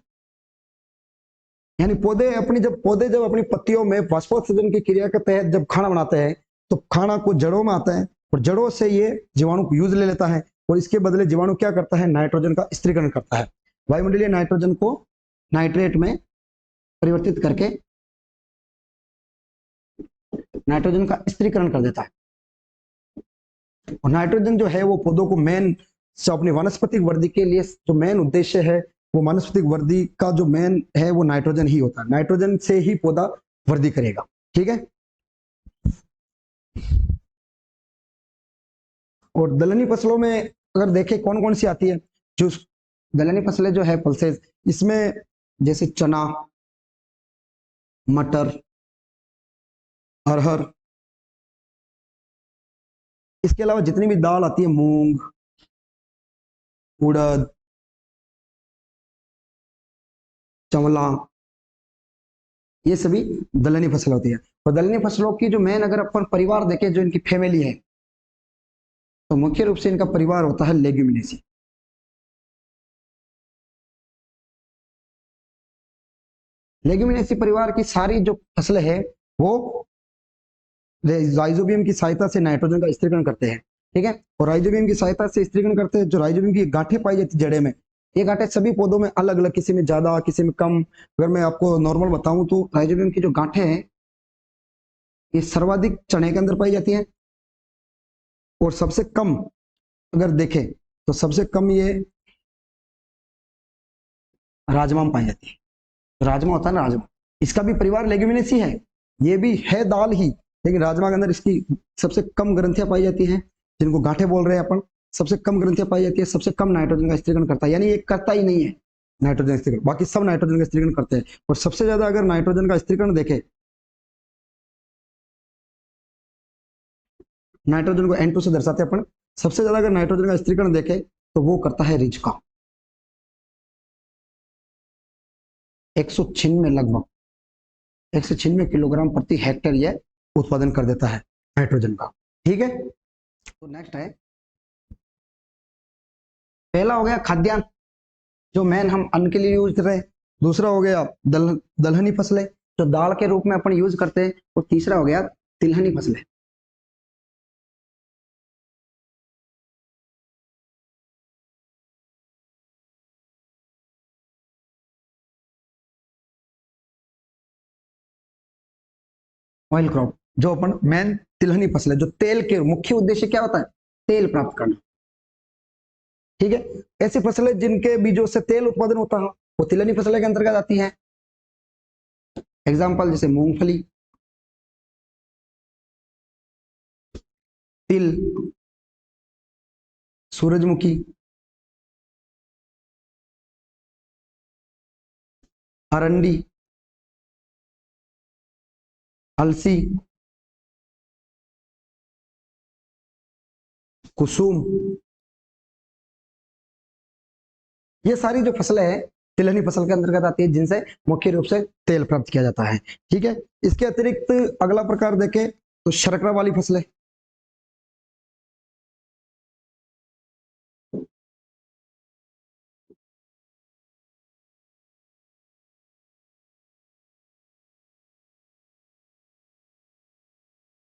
यानी पौधे जब अपनी पत्तियों में वाष्पोत्सर्जन की क्रिया के तहत जब खाना बनाते हैं, तो खाना को जड़ों में आता है, और जड़ों से ये जीवाणु यूज ले लेता है, और इसके बदले जीवाणु क्या करता है, नाइट्रोजन का स्त्रीकरण करता है, वायुमंडलीय नाइट्रोजन को नाइट्रेट में परिवर्तित करके नाइट्रोजन का स्त्रीकरण कर देता है। और नाइट्रोजन जो है वो पौधों को मेन, अपनी वनस्पतिक वृद्धि के लिए जो मेन उद्देश्य है, वो वानस्पतिक वृद्धि का जो मेन है वो नाइट्रोजन ही होता है, नाइट्रोजन से ही पौधा वृद्धि करेगा। ठीक है। और दलहनी फसलों में अगर देखें कौन कौन सी आती है, जो दलहनी फसलें जो है पल्सेस, इसमें जैसे चना, मटर, अरहर, इसके अलावा जितनी भी दाल आती है, मूंग, उड़द, चवला, ये सभी दलहनी फसल होती है। और दलहनी फसलों की जो मेन अगर अपन परिवार देखें, जो इनकी फैमिली है, तो मुख्य रूप से इनका परिवार होता है लेग्यूमिनेसी। लेग्यूमिनेसी परिवार की सारी जो फसलें हैं वो राइजोबियम की सहायता से नाइट्रोजन का स्थिरीकरण करते हैं। ठीक है। और राइजोबियम की सहायता से स्थिरीकरण करते हैं। जो राइजोबियम की गांठें पाई जाती जड़े में, ये गांठें सभी पौधों में अलग अलग, किसी में ज्यादा किसी में कम। अगर मैं आपको नॉर्मल बताऊं तो राइजोबियम की जो गांठें हैं ये सर्वाधिक चने के अंदर पाई जाती हैं, और सबसे कम अगर देखें तो सबसे कम ये राजमा में पाई जाती है। राजमा होता है ना, राजमा, इसका भी परिवार लेग्यूमिनेसी है, ये भी है दाल ही, लेकिन राजमा के अंदर इसकी सबसे कम ग्रंथियां पाई जाती हैं, जिनको गांठे बोल रहे हैं अपन। सबसे कम ग्रंथियां पाई जाती है, सबसे कम नाइट्रोजन का स्थिरीकरण करता है, यानी ये करता ही नहीं है नाइट्रोजन स्थिरीकरण, बाकी सब नाइट्रोजन का स्थिरीकरण करते हैं। और सबसे ज्यादा अगर नाइट्रोजन का स्थिरीकरण देखे, नाइट्रोजन को N2 से दर्शाते हैं अपन, सबसे ज्यादा अगर नाइट्रोजन का स्थिरीकरण देखे तो वो करता है रिज का, 196 लगभग 196 किलोग्राम प्रति हेक्टेयर ये उत्पादन कर देता है नाइट्रोजन का। ठीक है। तो नेक्स्ट है, पहला हो गया खाद्यान्न, जो मेन हम अन्न के लिए यूज कर रहे हैं। दूसरा हो गया दलहनी फसलें, जो दाल के रूप में अपन यूज करते हैं। और तीसरा हो गया तिलहनी फसलें। ऑयल क्रॉप, जो अपन मेन तिलहनी फसलें, जो तेल के मुख्य उद्देश्य क्या होता है, तेल प्राप्त करना। ठीक है। ऐसी फसलें जिनके बीजों से तेल उत्पादन होता है वो तिलहनी फसलें के अंतर्गत आती हैं। एग्जाम्पल जैसे मूंगफली, तिल, सूरजमुखी, अरंडी, अलसी, कुसुम, ये सारी जो फसलें हैं तिलहनी फसल के अंतर्गत आती है, जिनसे मुख्य रूप से तेल प्राप्त किया जाता है। ठीक है। इसके अतिरिक्त अगला प्रकार देखें तो शर्करा वाली फसलें।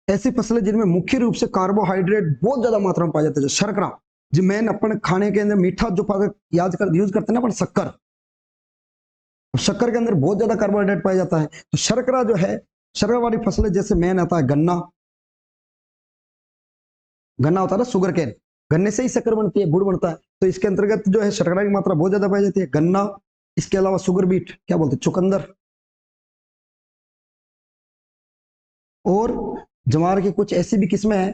ऐसी फसलें जिनमें मुख्य रूप से कार्बोहाइड्रेट बहुत ज्यादा मात्रा में पाया जाता है, जो शर्करा, जो मेन अपन खाने के अंदर मीठा जो यूज करते हैं ना अपन, शक्कर, शक्कर के अंदर बहुत ज्यादा कार्बोहाइड्रेट पाया जाता है। तो शर्करा जो है, शर्करा वाली फसलें जैसे मेन आता है गन्ना, गन्ना होता है ना सुगर केन, गन्ने से ही शक्कर बनती है, गुड़ बनता है, तो इसके अंतर्गत जो है शर्करा की मात्रा बहुत ज्यादा पाई जाती है, गन्ना। इसके अलावा शुगर बीट, क्या बोलते हैं, चुकंदर, और ज्वार की कुछ ऐसी भी किस्में हैं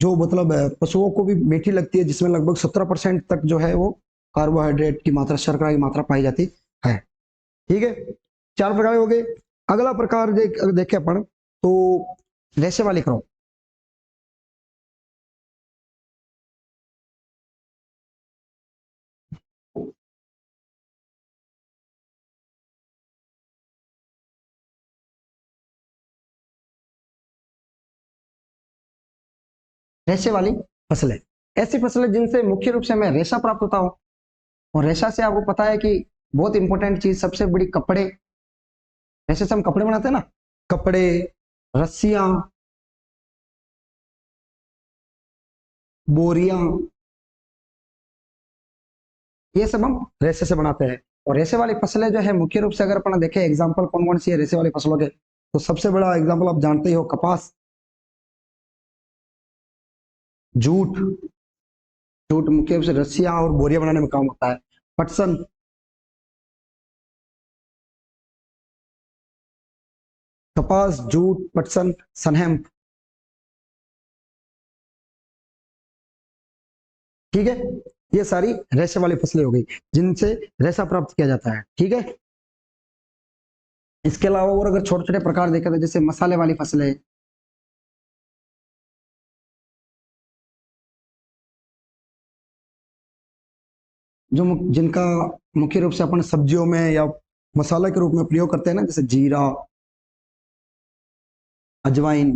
जो मतलब पशुओं को भी मीठी लगती है, जिसमें लगभग 17% तक जो है वो कार्बोहाइड्रेट की मात्रा, शर्करा की मात्रा पाई जाती है। ठीक है। चार प्रकार हो गए। अगला प्रकार देखे अपन तो रेशे वाली क्रॉप। रेशे वाली फसलें, ऐसी फसलें जिनसे मुख्य रूप से हमें रेशा प्राप्त होता हो। और रेशा से आपको पता है कि बहुत इंपॉर्टेंट चीज सबसे बड़ी कपड़े, रेशे से हम कपड़े बनाते हैं ना, कपड़े, रस्सियां, बोरियां, ये सब हम रेशे से बनाते हैं। और रेशे वाली फसलें जो है मुख्य रूप से अगर अपन देखें एग्जाम्पल कौन कौन सी है रेशे वाली फसलों के, तो सबसे बड़ा एग्जाम्पल आप जानते ही हो, कपास, जूट, जूट मुख्य रूप से रस्सियां और बोरियां बनाने में काम होता है, पटसन, कपास, जूट, पटसन, सनहेम्प। ठीक है, ये सारी रेशे वाली फसलें हो गई जिनसे रेशा प्राप्त किया जाता है। ठीक है, इसके अलावा और अगर छोटे छोटे प्रकार देखे तो जैसे मसाले वाली फसलें, जो जिनका मुख्य रूप से अपन सब्जियों में या मसाला के रूप में प्रयोग करते हैं ना, जैसे जीरा, अजवाइन,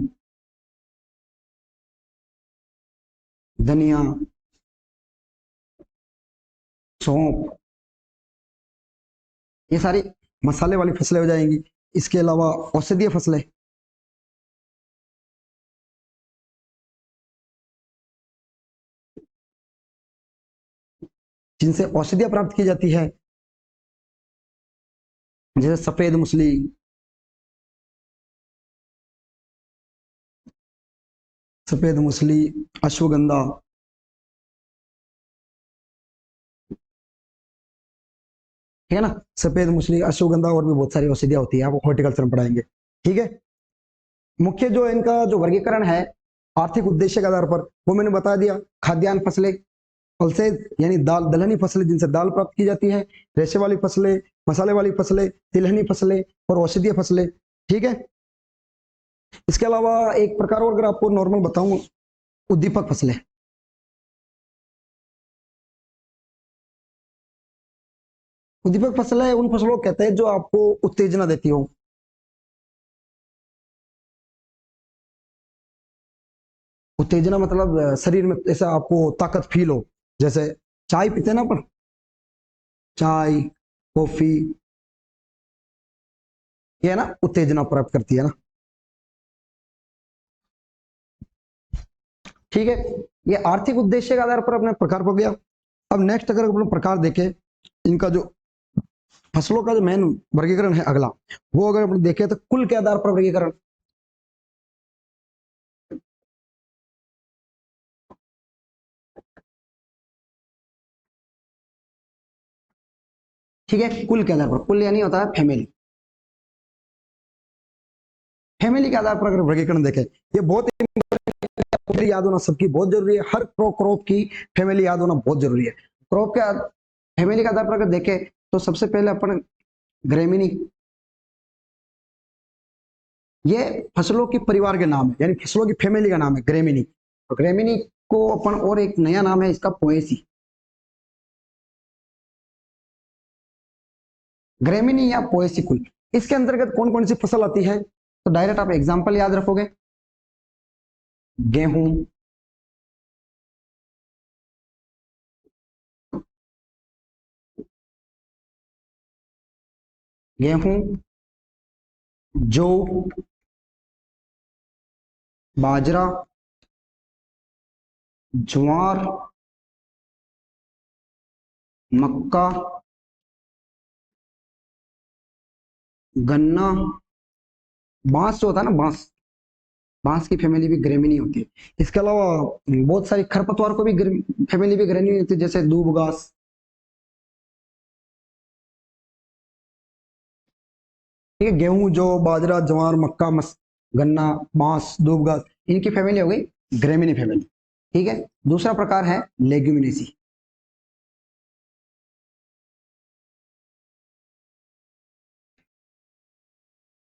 धनिया, सौंफ, ये सारी मसाले वाली फसलें हो जाएंगी। इसके अलावा औषधीय फसलें, जिनसे औषधियां प्राप्त की जाती है, जैसे सफेद मूसली, सफेद मूसली, अश्वगंधा। ठीक है ना, सफेद मूसली, अश्वगंधा और भी बहुत सारी औषधियां होती है, आप हॉर्टिकल्चर में पढ़ाएंगे। ठीक है, मुख्य जो इनका जो वर्गीकरण है आर्थिक उद्देश्य के आधार पर, वो मैंने बता दिया। खाद्यान्न फसलें, पल्सेज यानी दाल, दलहनी फसलें जिनसे दाल प्राप्त की जाती है, रेशे वाली फसलें, मसाले वाली फसलें, तिलहनी फसलें और औषधीय फसलें। ठीक है, इसके अलावा एक प्रकार और अगर आपको नॉर्मल बताऊं, उद्दीपक फसलें। उद्दीपक फसलें उन फसलों को कहते हैं जो आपको उत्तेजना देती हो। उत्तेजना मतलब शरीर में ऐसा आपको ताकत फील हो, जैसे चाय पीते हैं ना अपन, चाय, कॉफी, ये है ना उत्तेजना प्राप्त करती है ना। ठीक है, ये आर्थिक उद्देश्य के आधार पर अपने प्रकार हो गया। अब नेक्स्ट अगर अपन प्रकार देखें, इनका जो फसलों का जो मेन वर्गीकरण है अगला, वो अगर अपन देखें तो कुल के आधार पर वर्गीकरण। ठीक है, कुल के आधार पर, कुल यानी होता है फैमिली। फैमिली के आधार पर अगर वर्गीकरण देखें, ये बहुत याद होना सबकी बहुत जरूरी है, हर क्रॉप की फैमिली याद होना बहुत जरूरी है। क्रॉप के फैमिली के आधार पर अगर देखें तो सबसे पहले अपन ग्रेमिनी, ये फसलों के परिवार के नाम है, यानी फसलों की फैमिली का नाम है ग्रेमिनी। तो ग्रेमिनी को अपन और एक नया नाम है इसका पोएसी। ग्रेमिनी या पोएसी कुल, इसके अंतर्गत कौन कौन सी फसल आती है, तो डायरेक्ट आप एग्जांपल याद रखोगे, गेहूं, गेहूं, जौ, बाजरा, ज्वार, मक्का, गन्ना, बांस जो होता है ना, बांस, बांस की फैमिली भी ग्रेमिनी होती है। इसके अलावा बहुत सारी खरपतवार को भी फैमिली भी ग्रेमिनी होती है, जैसे दूब घास। ठीक है, गेहूं, जौ, बाजरा, ज्वार, मक्का, गन्ना, बांस, दूब घास, इनकी फैमिली हो गई ग्रेमिनी फैमिली। ठीक है, दूसरा प्रकार है लेग्यूमिनेसी।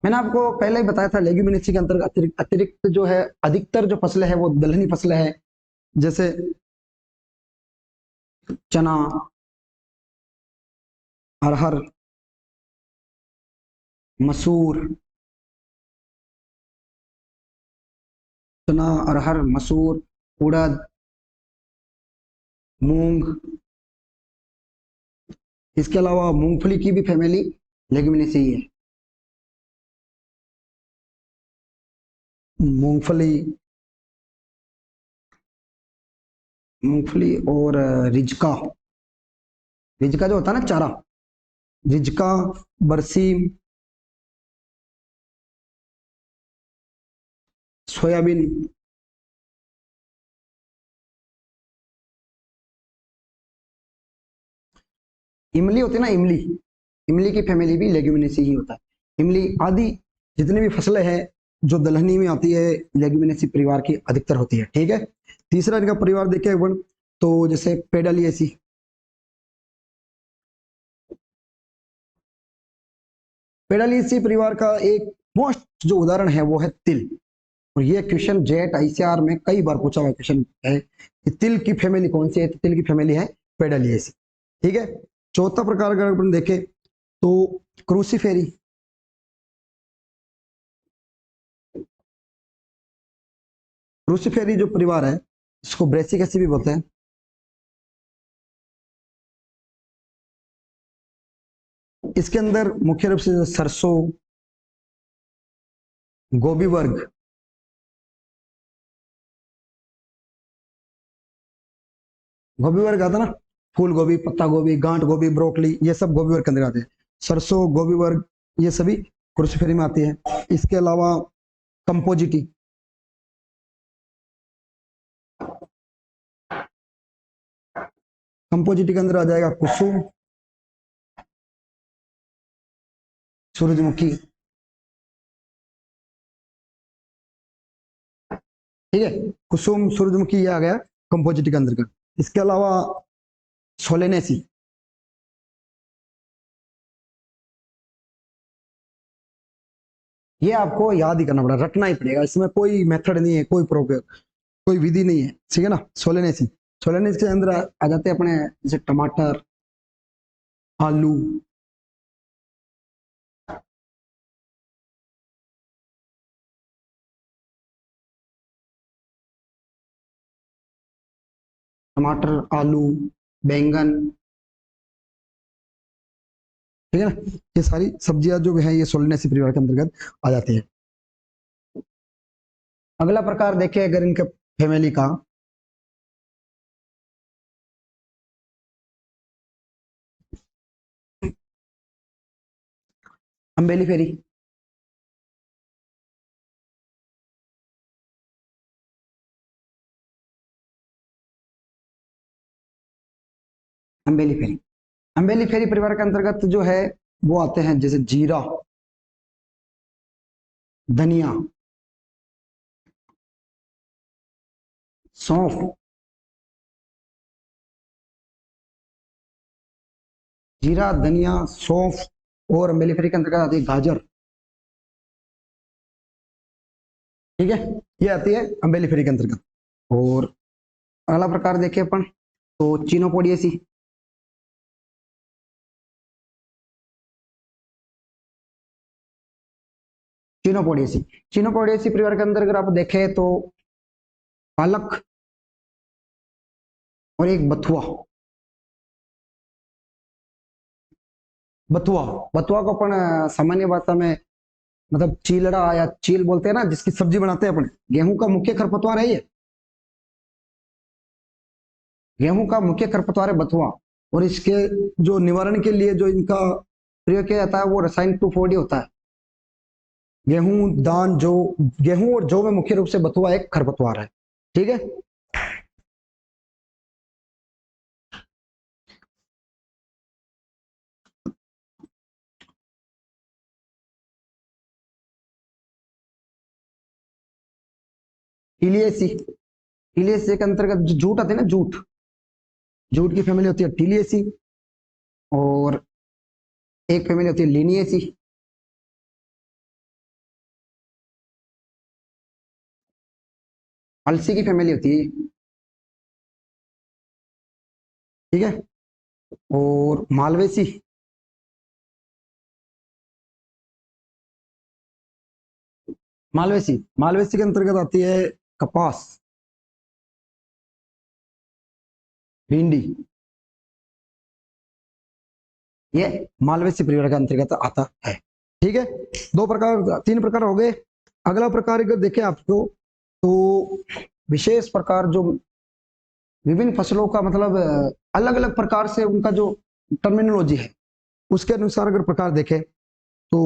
मैंने आपको पहले ही बताया था, लेग्यूमिनेसी के अंतर्गत अतिरिक्त जो है अधिकतर जो फसलें हैं वो दलहनी फसलें हैं, जैसे चना, अरहर, मसूर, चना, अरहर, मसूर, उड़द, मूंग। इसके अलावा मूंगफली की भी फैमिली लेग्यूमिनेसी ही है। मूंगफली, मूंगफली और रिजका, रिजका जो होता है ना चारा, रिजका, बरसीम, सोयाबीन। इमली होती है ना, इमली, इमली की फैमिली भी लेग्यूमिनेसी ही होता है। इमली आदि जितनी भी फसलें हैं जो दलहनी में आती है लेग्यूमिनेसी परिवार की अधिकतर होती है। ठीक है, तीसरा इनका परिवार देखिए एक बार, तो जैसे पेडालिएसी, पेडालिएसी परिवार का एक मोस्ट जो उदाहरण है वो है तिल। और ये क्वेश्चन जेट आईसीआर में कई बार पूछा हुआ क्वेश्चन है कि तिल की फैमिली कौन सी है, तो तिल की फैमिली है पेडालिएसी। ठीक है, चौथा प्रकार अगर अपन देखें तो क्रूसीफेरी, क्रूसीफेरी जो परिवार है इसको ब्रेसिकेसी भी बोलते हैं। इसके अंदर मुख्य रूप से सरसों, गोभी वर्ग, गोभी वर्ग आता ना, फूल गोभी, पत्ता गोभी, गांठ गोभी, ब्रोकली, ये सब गोभी वर्ग के अंदर आते हैं। सरसों, गोभी वर्ग, ये सभी क्रूसीफेरी में आती है। इसके अलावा कंपोजिटी, कंपोजिटी के अंदर आ जाएगा कुसुम, सूरजमुखी। ठीक है, कुसुम, सूरजमुखी ये आ गया कंपोजिटी के अंदर का। इसके अलावा सोलेनेसी, ये आपको याद ही करना पड़ेगा, रटना ही पड़ेगा, इसमें कोई मेथड नहीं है, कोई प्रोग्राम, कोई विधि नहीं है। ठीक है ना, सोलेनेसी, सोलेनेसी के अंदर आ जाते हैं अपने जैसे टमाटर, आलू, टमाटर, आलू, बैंगन। ठीक है ना, ये सारी सब्जियां जो है ये सोलेनेसी परिवार के अंतर्गत आ जाती है। अगला प्रकार देखें अगर इनके फैमिली का, अम्बेलीफेरी, अम्बेलीफेरी, अम्बेलीफेरी परिवार के अंतर्गत जो है वो आते हैं जैसे जीरा, धनिया, सौंफ, जीरा, धनिया, सौंफ, और अम्बेलीफेरी के अंतर्गत आती है गाजर। ठीक है, ये आती है अम्बेलीफेरी के अंतर्गत। और अगला प्रकार देखें अपन तो चीनोपोडियसी, चीनोपोडियसी, चीनोपोडियसी परिवार के अंदर अगर आप देखें तो पालक और एक बथुआ, बथुआ, बथुआ को अपन सामान्य भाषा में मतलब चीलड़ा या चील बोलते हैं ना, जिसकी सब्जी बनाते हैं अपन। गेहूं का मुख्य खरपतवार है ये, गेहूं का मुख्य खरपतवार है बथुआ। और इसके जो निवारण के लिए जो इनका प्रयोग किया जाता है वो रसायन 2,4-D होता है। गेहूं, दान, जौ, गेहूं और जौ में मुख्य रूप से बथुआ एक खरपतवार है। ठीक है, टीलियसी, टीलियसी के अंतर्गत जो जूट आते हैं ना, जूट, जूट की फैमिली होती है टीलियसी। और एक फैमिली होती है लिनियसी। अलसी की फैमिली होती है। ठीक है, और मालवेसी, मालवेसी, मालवेसी के अंतर्गत आती है कपास, भिंडी, ये मालवेसी परिवार के अंतर्गत आता है। ठीक है, दो प्रकार, तीन प्रकार हो गए। अगला प्रकार अगर देखें आपको तो विशेष प्रकार जो विभिन्न फसलों का मतलब अलग अलग प्रकार से उनका जो टर्मिनोलॉजी है उसके अनुसार अगर प्रकार देखें तो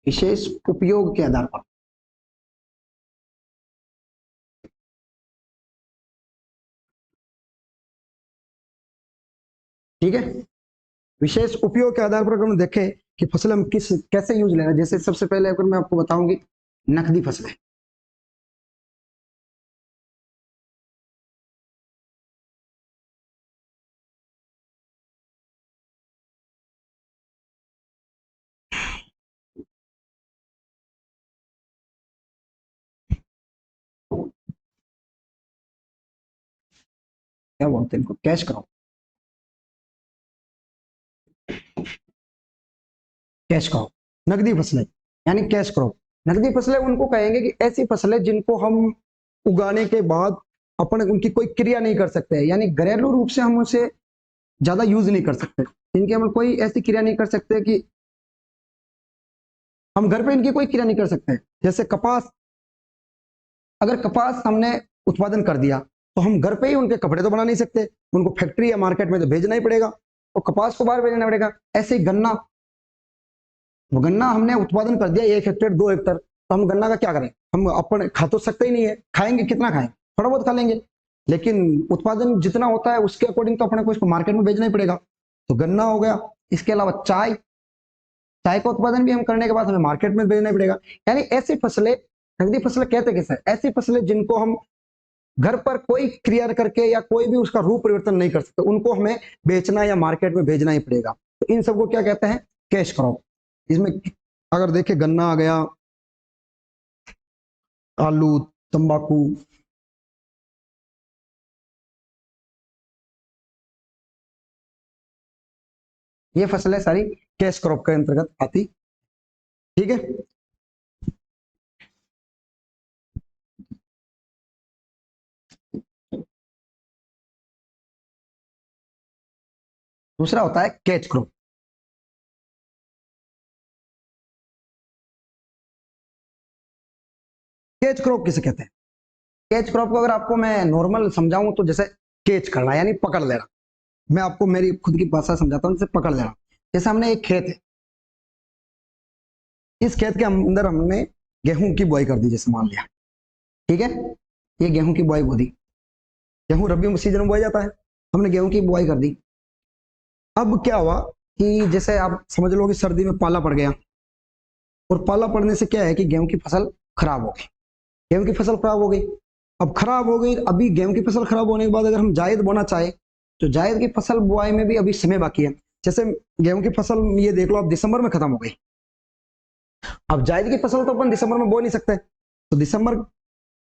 विशेष उपयोग के आधार पर, ठीक है। विशेष उपयोग के आधार पर अगर हम देखें कि फसल हम किस कैसे यूज लेना, जैसे सबसे पहले अगर मैं आपको बताऊंगी नकदी फसलें। क्या बोलते हैं इनको, कैश क्रॉप। कैश क्रॉप, नकदी फसलें यानी कैश क्रॉप। नकदी फसलें उनको कहेंगे कि ऐसी फसलें जिनको हम उगाने के बाद अपन उनकी कोई क्रिया नहीं कर सकते, यानी घरेलू रूप से हम उसे ज्यादा यूज नहीं कर सकते, इनकी हम कोई ऐसी क्रिया नहीं कर सकते कि हम घर पे इनकी कोई क्रिया नहीं कर सकते। जैसे कपास, अगर कपास हमने उत्पादन कर दिया तो हम घर पे ही उनके कपड़े तो बना नहीं सकते, उनको फैक्ट्री या मार्केट में तो भेजना ही पड़ेगा, तो कपास को बाहर भेजना पड़ेगा। ऐसे ही गन्ना, वो गन्ना हमने उत्पादन कर दिया 1 हेक्टेयर 2 हेक्टेयर, तो हम गन्ना का क्या करें, हम अपन खा तो सकते ही नहीं है, खाएंगे कितना खाएं, थोड़ा बहुत खा लेंगे, लेकिन उत्पादन जितना होता है उसके अकॉर्डिंग तो अपने को इसको मार्केट में भेजना ही पड़ेगा। तो गन्ना हो गया, इसके अलावा चाय, चाय का उत्पादन भी हम करने के बाद हमें मार्केट में भेजना ही पड़ेगा। यानी ऐसी फसलें, नकदी फसलें कहते किसे, ऐसी फसलें जिनको हम घर पर कोई क्रिया करके या कोई भी उसका रूप परिवर्तन नहीं कर सकते, उनको हमें बेचना या मार्केट में भेजना ही पड़ेगा, तो इन सबको क्या कहते हैं, कैश क्रॉप। इसमें अगर देखें गन्ना आ गया, आलू, तंबाकू, ये फसलें सारी कैश क्रॉप के अंतर्गत आती। ठीक है। दूसरा होता है कैच क्रॉप। कैच क्रॉप किसे कहते हैं, कैच क्रॉप को अगर आपको मैं नॉर्मल समझाऊं तो जैसे कैच करना यानी पकड़ लेना, मैं आपको मेरी खुद की भाषा समझाता हूं, जैसे पकड़ लेना। जैसे हमने एक खेत है, इस खेत के अंदर हमने गेहूं की बुआई कर दी, जैसे मान लिया, ठीक है, ये गेहूं की बुआई हो दी, गेहूं रबी सीजन में बोया जाता है, हमने गेहूं की बुआई कर दी। अब क्या हुआ कि जैसे आप समझ लो कि सर्दी में पाला पड़ गया, और पाला पड़ने से क्या है कि गेहूं की फसल खराब हो गई, गेहूं की फसल खराब हो गई। अब खराब हो गई, अभी गेहूं की फसल खराब होने के बाद अगर हम जायद बोना चाहे तो जायद की फसल बुआई में भी अभी समय बाकी है। जैसे गेहूं की फसल ये देख लो आप दिसंबर में खत्म हो गई, अब जायद की फसल तो अपन दिसंबर में बो नहीं सकते, तो दिसंबर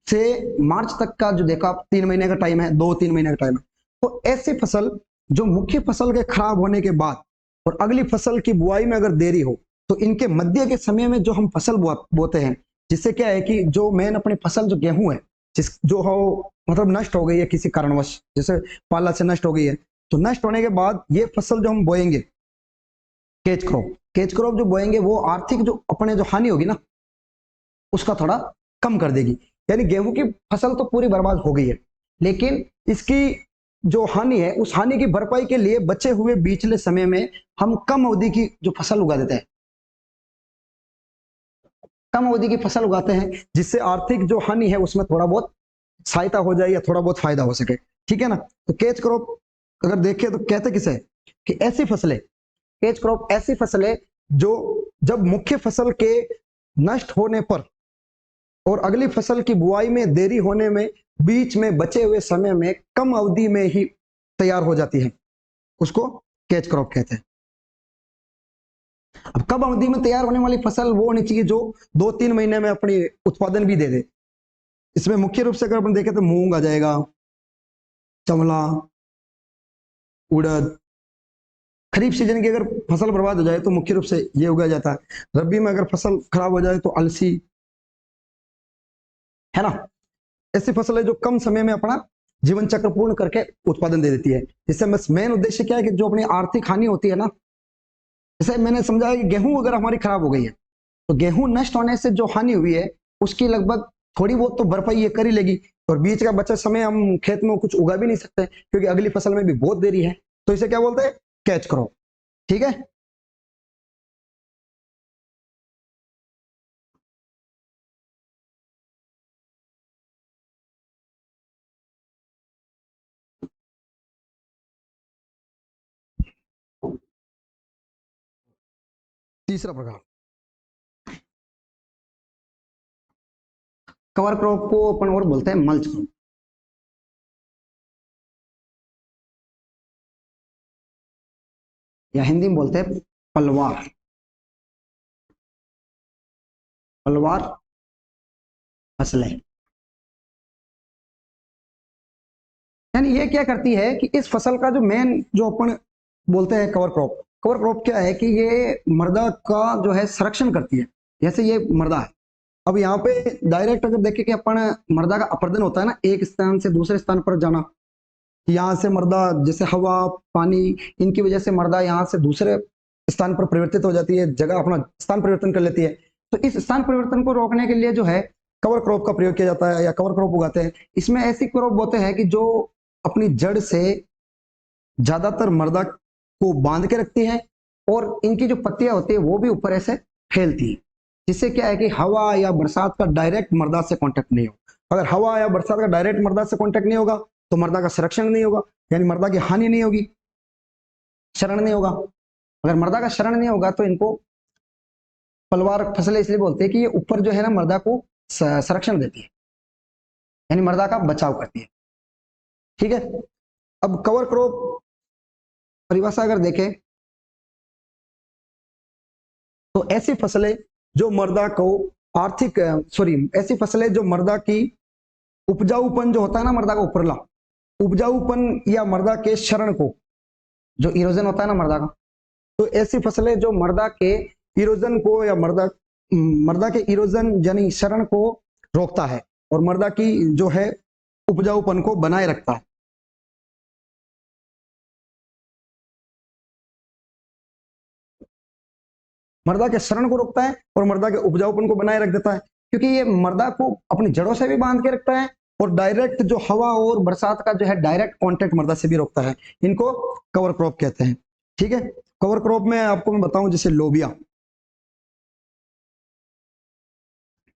से मार्च तक का जो देखा आप 3 महीने का टाइम है, 2-3 महीने का टाइम है। तो ऐसी फसल जो मुख्य फसल के खराब होने के बाद और अगली फसल की बुआई में अगर देरी हो, तो इनके मध्य के समय में जो हम फसल बोते हैं, जिससे क्या है कि जो मेन अपनी फसल जो गेहूं है, जिस जो हो मतलब नष्ट हो गई है किसी कारणवश, जैसे पाला से नष्ट हो गई है, तो नष्ट होने के बाद ये फसल जो हम बोएंगे केच क्रॉप, केच क्रॉप जो बोएंगे वो आर्थिक जो अपने जो हानि होगी ना उसका थोड़ा कम कर देगी। यानी गेहूं की फसल तो पूरी बर्बाद हो गई है, लेकिन इसकी जो हानि है उस हानि की भरपाई के लिए बचे हुए बीचले समय में हम कम अवधि की जो फसल उगा देते हैं, कम अवधि की फसल उगाते हैं, जिससे आर्थिक जो हानि है उसमें थोड़ा बहुत सहायता हो जाए या थोड़ा बहुत फायदा हो सके। ठीक है ना। तो कैच क्रॉप अगर देखें तो कहते किसे कि ऐसी फसलें, कैच क्रॉप ऐसी फसलें जो जब मुख्य फसल के नष्ट होने पर और अगली फसल की बुआई में देरी होने में बीच में बचे हुए समय में कम अवधि में ही तैयार हो जाती है, उसको कैच क्रॉप कहते हैं। अब कम अवधि में तैयार होने वाली फसल वो होनी चाहिए जो 2-3 महीने में अपनी उत्पादन भी दे दे। इसमें मुख्य रूप से अगर अपन देखें तो मूंग आ जाएगा, चमला, उड़द। खरीफ सीजन की अगर फसल बर्बाद हो जाए तो मुख्य रूप से ये उगाया जाता है। रबी में अगर फसल खराब हो जाए तो अलसी, है ना। ऐसी फसल है जो कम समय में अपना जीवन चक्र पूर्ण करके उत्पादन दे देती है। जिससे बस मेन उद्देश्य क्या है कि जो अपनी आर्थिक हानि होती है ना, जैसे मैंने समझाया कि गेहूं अगर हमारी खराब हो गई है तो गेहूं नष्ट होने से जो हानि हुई है उसकी लगभग थोड़ी बहुत तो भरपाई ये कर ही लेगी, और बीच का बचा समय हम खेत में कुछ उगा भी नहीं सकते क्योंकि अगली फसल में भी बहुत देरी है, तो इसे क्या बोलते हैं, कैच क्रॉप। ठीक है। तीसरा प्रकार, कवर क्रॉप को अपन और बोलते हैं मल्च क्रॉप, या हिंदी में बोलते हैं पलवार, पलवार फसलें। यानी ये क्या करती है कि इस फसल का जो मेन जो अपन बोलते हैं कवर क्रॉप, कवर क्रॉप क्या है कि ये मृदा का जो है संरक्षण करती है। जैसे ये मृदा है, अब यहाँ पे डायरेक्ट अगर देखें कि अपन मृदा का अपर्दन होता है ना, एक स्थान से दूसरे स्थान पर जाना, यहाँ से मृदा जैसे हवा पानी इनकी वजह से मृदा यहाँ से दूसरे स्थान पर परिवर्तित हो जाती है, जगह अपना स्थान परिवर्तन कर लेती है। तो इस स्थान परिवर्तन को रोकने के लिए जो है कवर क्रॉप का प्रयोग किया जाता है या कवर क्रॉप उगाते हैं। इसमें ऐसी क्रॉप बोते हैं कि जो अपनी जड़ से ज्यादातर मृदा को बांध के रखती है और इनकी जो पत्तियां होती है वो भी ऊपर ऐसे फैलती है, जिससे क्या है कि हवा या बरसात का डायरेक्ट मृदा से कांटेक्ट नहीं हो। अगर हवा या बरसात का डायरेक्ट मृदा से कांटेक्ट नहीं होगा तो मृदा का संरक्षण नहीं होगा, यानी मृदा की हानि नहीं होगी, शरण नहीं होगा। अगर मृदा का शरण नहीं होगा तो इनको पलवार फसलें इसलिए बोलते हैं कि ये ऊपर जो है ना मृदा को संरक्षण देती है, यानी मृदा का बचाव करती है। ठीक है, अब कवर क्रॉप परिभाषा अगर देखें तो ऐसी फसलें जो मृदा को आर्थिक ऐसी फसलें जो मृदा की उपजाऊपन जो होता है ना, मृदा का उपरला उपजाऊपन या मृदा के शरण को, जो इरोजन होता है ना मृदा का, तो ऐसी फसलें जो मृदा के इरोजन को या मृदा के इरोजन यानी शरण को रोकता है और मृदा की जो है उपजाऊपन को बनाए रखता है। मृदा के शरण को रोकता है और मृदा के उपजाऊपन को बनाए रख देता है, क्योंकि ये मृदा को अपनी जड़ों से भी बांध के रखता है और डायरेक्ट जो हवा और बरसात का जो है डायरेक्ट कांटेक्ट मृदा से भी रोकता है। इनको कवर क्रॉप कहते हैं। ठीक है, कवर क्रॉप में आपको मैं बताऊं जैसे लोबिया,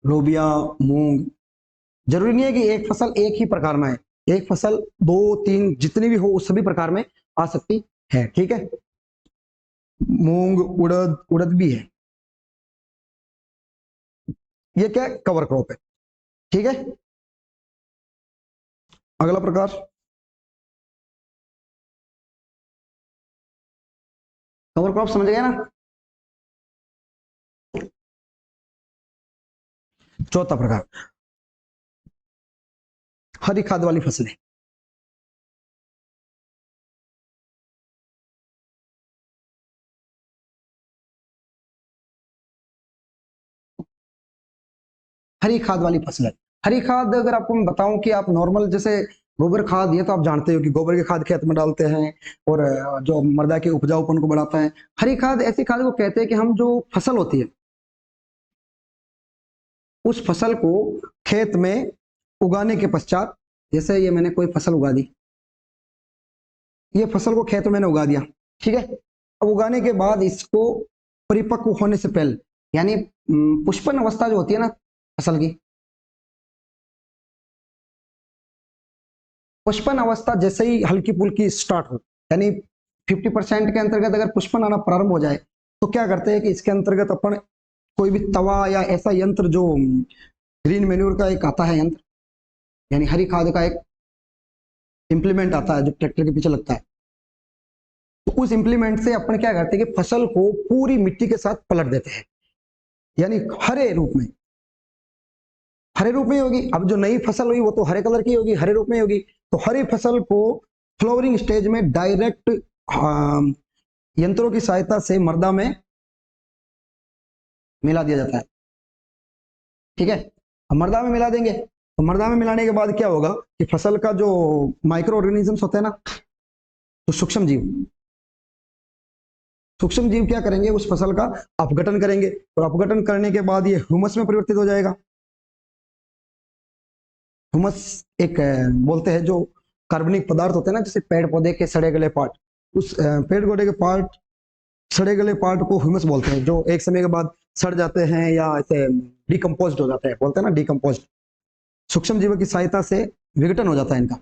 लोबिया मूंग, जरूरी नहीं है कि एक फसल एक ही प्रकार में है, एक फसल दो तीन जितनी भी हो उस सभी प्रकार में आ सकती है। ठीक है, मूंग उड़द, उड़द भी है, ये क्या कवर क्रॉप है। ठीक है, अगला प्रकार कवर क्रॉप समझ गए ना। चौथा प्रकार हरी खाद वाली फसलें। हरी खाद वाली फसलें, हरी खाद अगर आपको मैं बताऊं कि आप नॉर्मल जैसे गोबर खाद, ये तो आप जानते हो कि गोबर की खाद खेत में डालते हैं और जो मृदा के उपजाऊपन को बढ़ाता है। हरी खाद ऐसी खाद को कहते हैं कि हम जो फसल होती है उस फसल को खेत में उगाने के पश्चात, जैसे ये मैंने कोई फसल उगा दी, ये फसल को खेत में मैंने उगा दिया, ठीक है, अब उगाने के बाद इसको परिपक्व होने से पहले, यानी पुष्पन अवस्था जो होती है ना फसल की, पुष्पन अवस्था जैसे ही हल्की फुल्की स्टार्ट हो, यानी 50% के अंतर्गत अगर पुष्पन आना प्रारंभ हो जाए तो क्या करते हैं कि इसके अंतर्गत अपन कोई भी तवा या ऐसा यंत्र जो ग्रीन मेन्यूर का एक आता है यंत्र, यानी हरी खाद का एक इंप्लीमेंट आता है जो ट्रैक्टर के पीछे लगता है, तो उस इंप्लीमेंट से अपन क्या करते हैं कि फसल को पूरी मिट्टी के साथ पलट देते हैं, यानी हरे रूप में, हरे रूप में होगी। अब जो नई फसल हुई वो तो हरे कलर की होगी, हरे रूप में होगी। तो हरी फसल को फ्लावरिंग स्टेज में डायरेक्ट यंत्रों की सहायता से मृदा में मिला दिया जाता है। ठीक है, अब मृदा में मिला देंगे तो मृदा में मिलाने के बाद क्या होगा कि फसल का जो माइक्रो ऑर्गेनिजम्स होते हैं ना, तो सूक्ष्म जीव, सूक्ष्म जीव क्या करेंगे, उस फसल का अपघटन करेंगे और अपघटन करने के बाद ये ह्यूमस में परिवर्तित हो जाएगा। ह्यूमस एक बोलते हैं जो कार्बनिक पदार्थ होते हैं ना, जैसे पेड़ पौधे के सड़े गले पार्ट, उस पेड़ पौधे के पार्ट, सड़े गले पार्ट को ह्यूमस बोलते हैं, जो एक समय के बाद सड़ जाते हैं या ऐसे डिकम्पोज्ड हो जाते हैं, बोलते हैं ना डिकम्पोज्ड, सूक्ष्म जीवों की सहायता से विघटन हो जाता है इनका,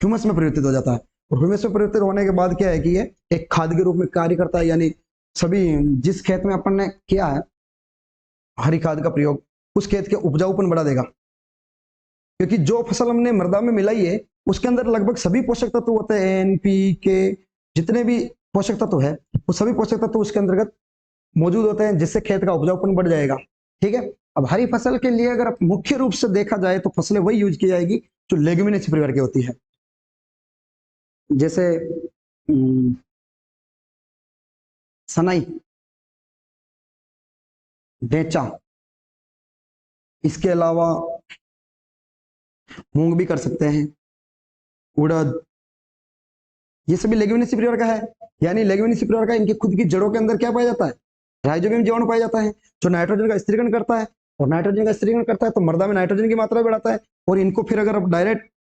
ह्यूमस में परिवर्तित हो जाता है। और ह्यूमस में परिवर्तित होने के बाद क्या है कि ये एक खाद के रूप में कार्य करता है, यानी सभी जिस खेत में अपन ने किया है हरी खाद का प्रयोग, उस खेत के उपजाऊपन बढ़ा देगा, क्योंकि जो फसल हमने मृदा में मिलाई है उसके अंदर लगभग सभी पोषक तत्व होते हैं, NPK, जितने भी पोषक तत्व है वो सभी पोषक तत्व उसके अंतर्गत मौजूद होते हैं, जिससे खेत का उपजाऊपन बढ़ जाएगा। ठीक है, अब हरी फसल के लिए अगर मुख्य रूप से देखा जाए तो फसलें वही यूज की जाएगी जो लेग्युमिनेसी परिवार की होती है, जैसे सनई, ढेंचा, इसके अलावा मूंग भी कर सकते हैं, उड़द, ये सभी लेग्युमिनेसी परिवार का है। यानी लेग्युमिनेसी परिवार का इनकी खुद की जड़ों के अंदर क्या पाया जाता है, राइजोबियम जीवाणु पाया जाता है, जो नाइट्रोजन का स्थिरीकरण करता है, और नाइट्रोजन का स्थिरीकरण करता है तो मृदा में नाइट्रोजन की मात्रा बढ़ाता है, और इनको फिर अगर आप डायरेक्ट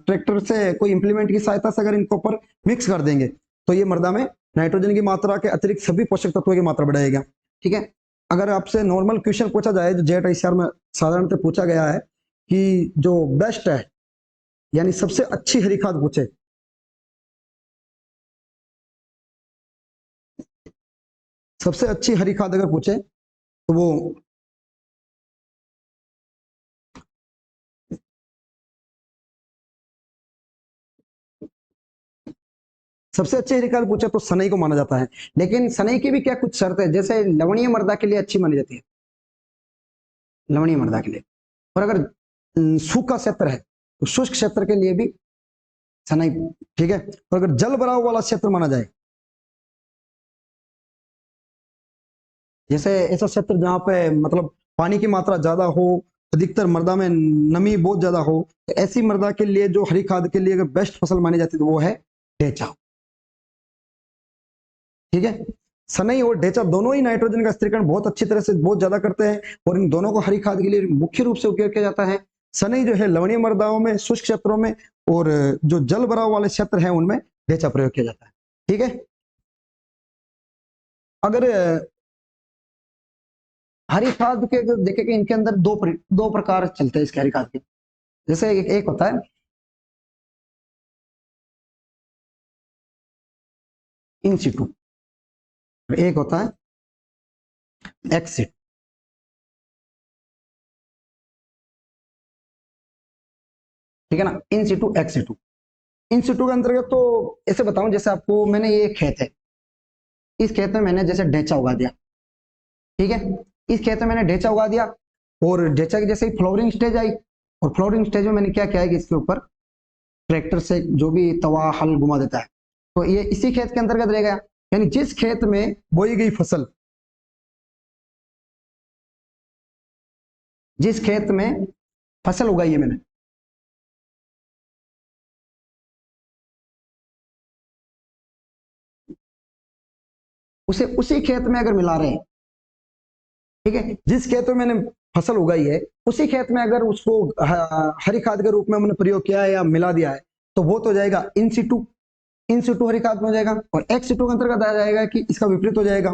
ट्रैक्टर से कोई इंप्लीमेंट की सहायता से अगर इनको ऊपर मिक्स कर देंगे तो ये मृदा में नाइट्रोजन की मात्रा के अतिरिक्त सभी पोषक तत्वों की मात्रा बढ़ाएगा। ठीक है, अगर आपसे नॉर्मल क्वेश्चन पूछा जाए जो जेट ICR में साधारणतः पूछा गया है कि जो बेस्ट है यानी सबसे अच्छी हरी खाद पूछे, सबसे अच्छी हरी खाद अगर पूछे तो वो सबसे अच्छी हरी खाद पूछे तो सनई को माना जाता है। लेकिन सनई की भी क्या कुछ शर्त है, जैसे लवणीय मृदा के लिए अच्छी मानी जाती है, लवणीय मृदा के लिए, और अगर सूखा क्षेत्र है तो शुष्क क्षेत्र के लिए भी सनई, ठीक है। और अगर जल भराव वाला क्षेत्र माना जाए, जैसे ऐसा क्षेत्र जहां पे मतलब पानी की मात्रा ज्यादा हो, अधिकतर मृदा में नमी बहुत ज्यादा हो, तो ऐसी मृदा के लिए जो हरी खाद के लिए अगर बेस्ट फसल मानी जाती है तो वो है ढेंचा। ठीक है, सनई और ढेंचा दोनों ही नाइट्रोजन का स्थिरीकरण बहुत अच्छी तरह से बहुत ज्यादा करते हैं, और इन दोनों को हरी खाद के लिए मुख्य रूप से उपयोग किया जाता है। सनई जो है लवणीय मृदाओं में, शुष्क क्षेत्रों में, और जो जल भराव वाले क्षेत्र हैं उनमें ढेंचा प्रयोग किया जाता है। ठीक है, अगर हरी खाद के अगर देखें कि इनके अंदर दो प्रकार चलते हैं इसके हरी खाद के, जैसे एक होता है इन सिटू, एक होता है एक्स सिटू। ठीक है ना, इन सिटू एक्स सिटू। इन सिटू के अंतर्गत तो ऐसे बताऊं, जैसे आपको मैंने ये खेत है, इस खेत में मैंने जैसे ढेंचा उगा दिया, ठीक है, इस खेत में मैंने ढेंचा उगा दिया, और ढेंचा की जैसे ही फ्लावरिंग स्टेज आई, और फ्लावरिंग स्टेज में मैंने क्या किया है कि इसके ऊपर ट्रैक्टर से जो भी तवा हल घुमा देता है, तो ये इसी खेत के अंतर्गत रह गया। यानी जिस खेत में बोई गई फसल, जिस खेत में फसल उगाई है मैंने, उसे उसी खेत में अगर मिला रहे हैं, ठीक है, जिस खेत में मैंने फसल उगाई है उसी खेत में अगर उसको हरी खाद के रूप में हमने प्रयोग किया है या मिला दिया है, तो वो तो हो जाएगा इन सिटू, इन सिटू हरी खाद में हो जाएगा। और एक्स सिटू के अंतर्गत आ जाएगा कि इसका विपरीत हो जाएगा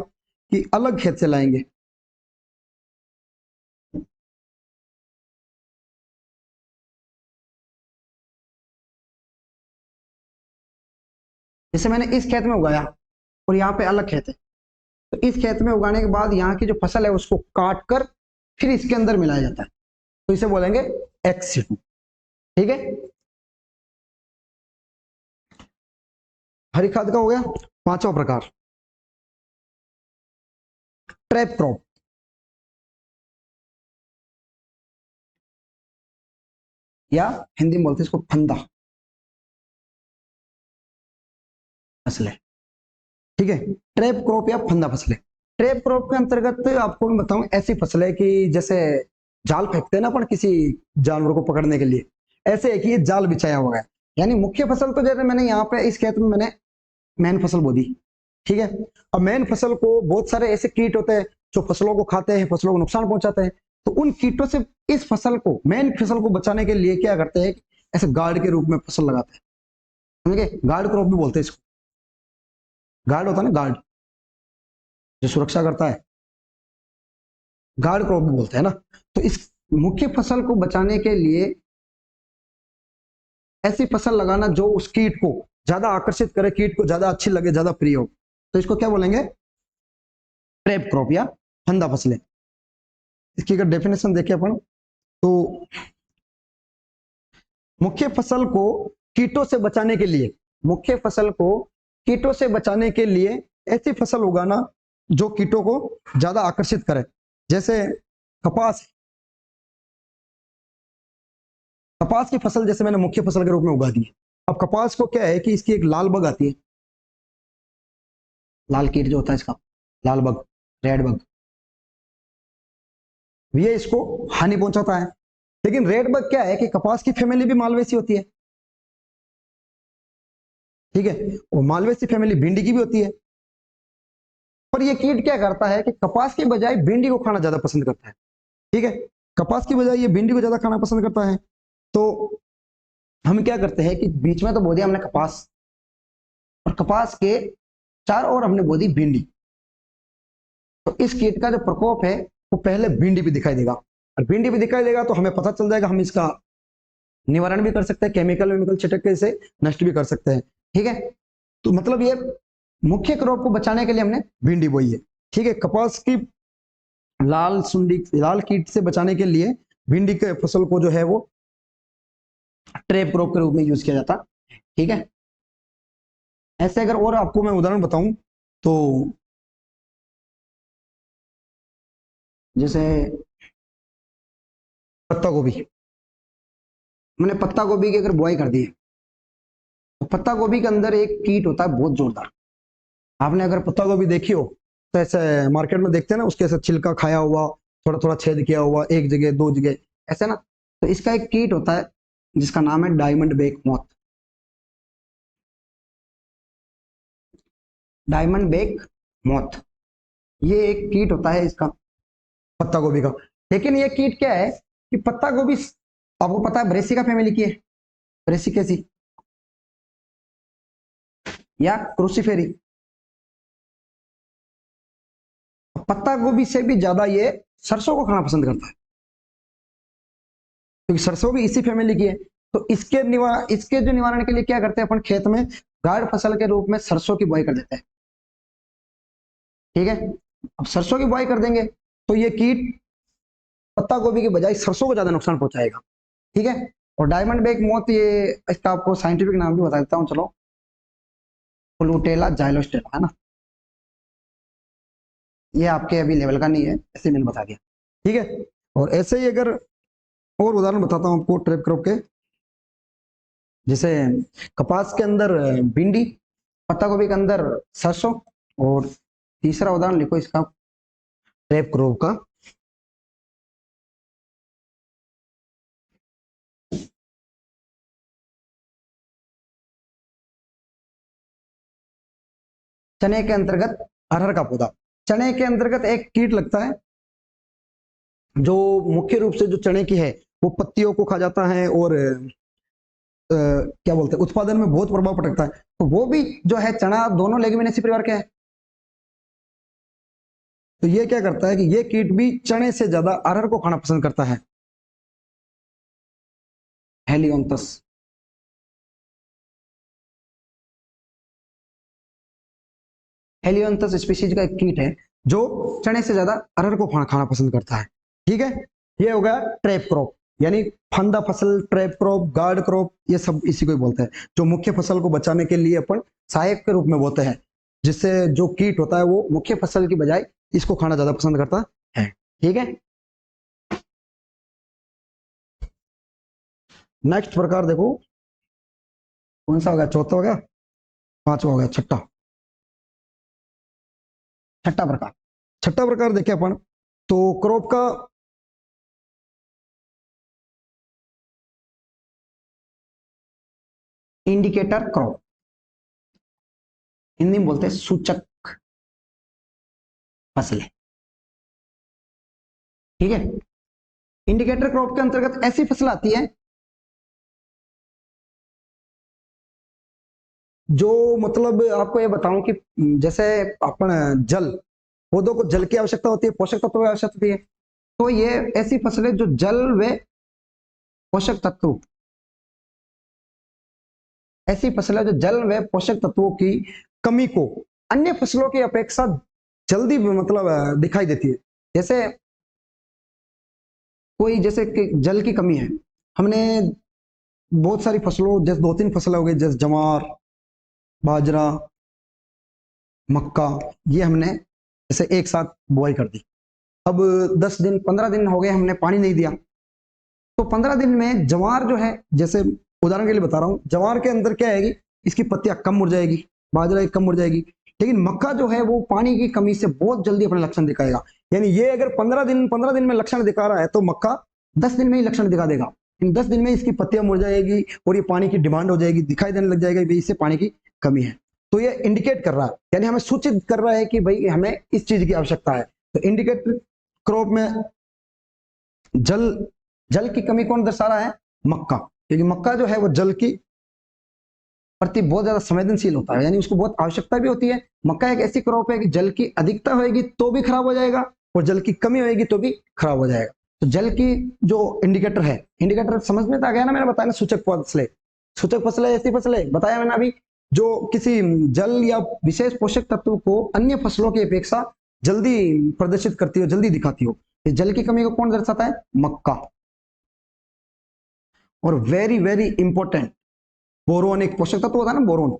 कि अलग खेत से लाएंगे। जैसे मैंने इस खेत में उगाया और यहाँ पे अलग खेत है, तो इस खेत में उगाने के बाद यहाँ की जो फसल है उसको काट कर फिर इसके अंदर मिलाया जाता है, तो इसे बोलेंगे एक्स सिटू। ठीक है, हरी खाद का हो गया। पांचवा प्रकार ट्रैप क्रॉप, या हिंदी में बोलते हैं इसको फंदा फसलें। ठीक है, ट्रैप क्रॉप या फंदा फसलें। ट्रैप क्रॉप के अंतर्गत आपको मैं बताऊं ऐसी फसलें कि जैसे जाल फेंकते हैं ना अपन किसी जानवर को पकड़ने के लिए, ऐसे है कि ये जाल बिछाया हुआ है। यानी मुख्य फसल तो जैसे मैंने यहाँ पे इस खेत में मैंने मेन फसल बो दी, ठीक है। अब मेन फसल को बहुत सारे ऐसे कीट होते हैं जो फसलों को खाते हैं, फसलों को नुकसान पहुंचाते हैं, तो उन कीटों से इस फसल को, मेन फसल को बचाने के लिए क्या करते हैं, ऐसे गार्ड के रूप में फसल लगाते हैं, समझ गए, गार्ड क्रॉप भी बोलते हैं इसको। गार्ड होता है ना, गार्ड जो सुरक्षा करता है, गार्ड क्रॉप भी बोलते हैं ना। तो इस मुख्य फसल को बचाने के लिए ऐसी फसल लगाना जो उस कीट को ज्यादा आकर्षित करे, कीट को ज्यादा अच्छी लगे, ज्यादा प्रिय हो, तो इसको क्या बोलेंगे, ट्रैप क्रॉप या फंदा फसलें। इसकी अगर डेफिनेशन देखें अपन तो मुख्य फसल को कीटों से बचाने के लिए, मुख्य फसल को कीटों से बचाने के लिए ऐसी फसल उगाना जो कीटों को ज्यादा आकर्षित करे। जैसे कपास, कपास की फसल जैसे मैंने मुख्य फसल के रूप में उगा दी। अब कपास को क्या है कि इसकी एक लाल बग आती है, लाल कीट जो होता है इसका, लाल बग, रेड बग, ये इसको हानि पहुंचाता है। लेकिन रेड बग क्या है कि कपास की फैमिली भी मालवेसी होती है, ठीक है, और मालवेसी फैमिली भिंडी की भी होती है। पर ये कीट क्या करता है कि कपास की बजाय भिंडी को खाना ज्यादा पसंद करता है, ठीक है, कपास की बजाय ये भिंडी को ज्यादा खाना पसंद करता है। तो हम क्या करते हैं कि बीच में तो बो दिया हमने कपास, और कपास के चारों ओर हमने बो दी भिंडी। तो इस कीट का जो प्रकोप है वो पहले भिंडी पे दिखाई देगा, और भिंडी पे दिखाई देगा तो हमें पता चल जाएगा, हम इसका निवारण भी कर सकते हैं, केमिकल वेमिकल छिटक के इसे नष्ट भी कर सकते हैं, ठीक है। तो मतलब ये मुख्य क्रॉप को बचाने के लिए हमने भिंडी बोई है, ठीक है। कपास की लाल सुंडी, लाल कीट से बचाने के लिए भिंडी के फसल को जो है वो ट्रैप क्रॉप के रूप में यूज किया जाता, ठीक है। ऐसे अगर और आपको मैं उदाहरण बताऊं तो जैसे पत्ता गोभी, मैंने पत्ता गोभी की अगर बुआई कर दी है तो पत्ता गोभी के अंदर एक कीट होता है बहुत जोरदार। आपने अगर पत्ता गोभी देखी हो तो ऐसे मार्केट में देखते हैं ना, उसके ऐसे छिलका खाया हुआ, थोड़ा थोड़ा छेद किया हुआ, एक जगह दो जगह ऐसे ना, तो इसका एक कीट होता है जिसका नाम है diamondback moth. Diamondback moth, ये एक कीट होता है इसका पत्ता गोभी का। लेकिन ये कीट क्या है कि पत्ता गोभी आपको पता है ब्रेसिका फैमिली की है, ब्रेसिकेसी या क्रूसीफेरी। पत्ता गोभी से भी ज्यादा ये सरसों को खाना पसंद करता है, क्योंकि सरसों भी इसी फैमिली की है। तो इसके जो निवारण के लिए क्या करते हैं अपन, खेत में गार्ड फसल के रूप में सरसों की बुआई कर देते हैं, ठीक है। अब सरसों की बुआई कर देंगे तो ये कीट पत्ता गोभी की बजाय सरसों को ज्यादा नुकसान पहुंचाएगा, ठीक है। और डायमंड बेक मॉथ, ये इसका आपको साइंटिफिक नाम भी बता देता हूँ, चलो, फ्लूटेला जाइलोस्टेरा है ना, ये आपके अभी लेवल का नहीं है, ऐसे मैंने बता दिया, ठीक है। और ऐसे ही अगर और उदाहरण बताता हूँ आपको ट्रैप क्रॉप के, जैसे कपास के अंदर भिंडी, पत्ता गोभी के अंदर सरसों, और तीसरा उदाहरण लिखो इसका ट्रैप क्रॉप का, चने के अंतर्गत अरहर का पौधा। चने के अंतर्गत एक कीट लगता है जो मुख्य रूप से जो चने की है वो पत्तियों को खा जाता है, और क्या बोलते हैं उत्पादन में बहुत प्रभाव पड़ता है। तो वो भी जो है चना दोनों लेग्यूमिनेसी परिवार के हैं। तो ये क्या करता है कि ये कीट भी चने से ज्यादा अरहर को खाना पसंद करता है, हेलियोंथस। हेलियोंथस स्पीशीज का एक कीट है जो चने से ज्यादा अरहर को खाना पसंद करता है, ठीक है। ये हो गया ट्रैप क्रॉप, यानी फंदा फसल, ट्रैप क्रॉप, गार्ड क्रॉप, ये सब इसी को ही बोलते हैं, जो मुख्य फसल को बचाने के लिए अपन सहायक के रूप में बोलते हैं, जिससे जो कीट होता है वो मुख्य फसल की बजाय इसको खाना ज्यादा पसंद करता है, ठीक है। नेक्स्ट प्रकार देखो, कौन सा हो गया, चौथा हो गया, पांचवा हो गया, छठा, छठा प्रकार। छठा प्रकार देखे अपन तो क्रॉप का इंडिकेटर क्रॉप, हिंदी में बोलते हैं सूचक फसलें, ठीक है। इंडिकेटर क्रॉप के अंतर्गत ऐसी फसल आती है जो, मतलब आपको ये बताऊं कि जैसे अपन जल, पौधों को जल की आवश्यकता होती है, पोषक तत्वों की आवश्यकता होती है, तो ये ऐसी फसलें जो जल व पोषक तत्व, ऐसी फसलें जो जल व पोषक तत्वों की कमी को अन्य फसलों की अपेक्षा जल्दी मतलब दिखाई देती है। जैसे कोई जैसे कि जल की कमी है, हमने बहुत सारी फसलों, जैसे 2-3 फसलें हो गई, जैसे जवार, बाजरा, मक्का, ये हमने जैसे एक साथ बुआई कर दी। अब 10 दिन 15 दिन हो गए हमने पानी नहीं दिया, तो 15 दिन में जवार जो है, जैसे उदाहरण के लिए बता रहा हूँ, जवार के अंदर क्या है, इसकी पत्तियां कम मुड़ जाएगी, बाजरा कम मुड़ जाएगी, लेकिन मक्का जो है वो पानी की कमी से बहुत जल्दी अपने लक्षण दिखाएगा। यानी ये अगर 15 दिन में लक्षण दिखा रहा है, तो मक्का 10 दिन में ही लक्षण दिखा देगा। इन 10 दिन में इसकी पत्तियां मुड़ जाएगी और ये पानी की डिमांड हो जाएगी, दिखाई देने लग जाएगा भाई इससे पानी की कमी है। तो ये इंडिकेट कर रहा है, यानी हमें सूचित कर रहा है कि भाई हमें इस चीज की आवश्यकता है। तो इंडिकेट क्रॉप में जल जल की कमी कौन दर्शा रहा है? मक्का, क्योंकि मक्का जो है वो जल की प्रति बहुत ज्यादा संवेदनशील होता है, यानी उसको बहुत आवश्यकता भी होती है। मक्का एक ऐसी क्रॉप है कि जल की अधिकता होगी तो भी खराब हो जाएगा और जल की कमी होगी तो भी खराब हो जाएगा। तो जल की जो इंडिकेटर है, इंडिकेटर समझ में आ गया ना, मैंने बताया ना, सूचक फसलें। सूचक फसलें ऐसी फसलें बताया मैंने अभी जो किसी जल या विशेष पोषक तत्व को अन्य फसलों की अपेक्षा जल्दी प्रदर्शित करती हो, जल्दी दिखाती हो। इस जल की कमी को कौन दर्शाता है? मक्का। और वेरी वेरी इंपॉर्टेंट, बोरोन एक पोषक तत्व होता है ना, बोरोन।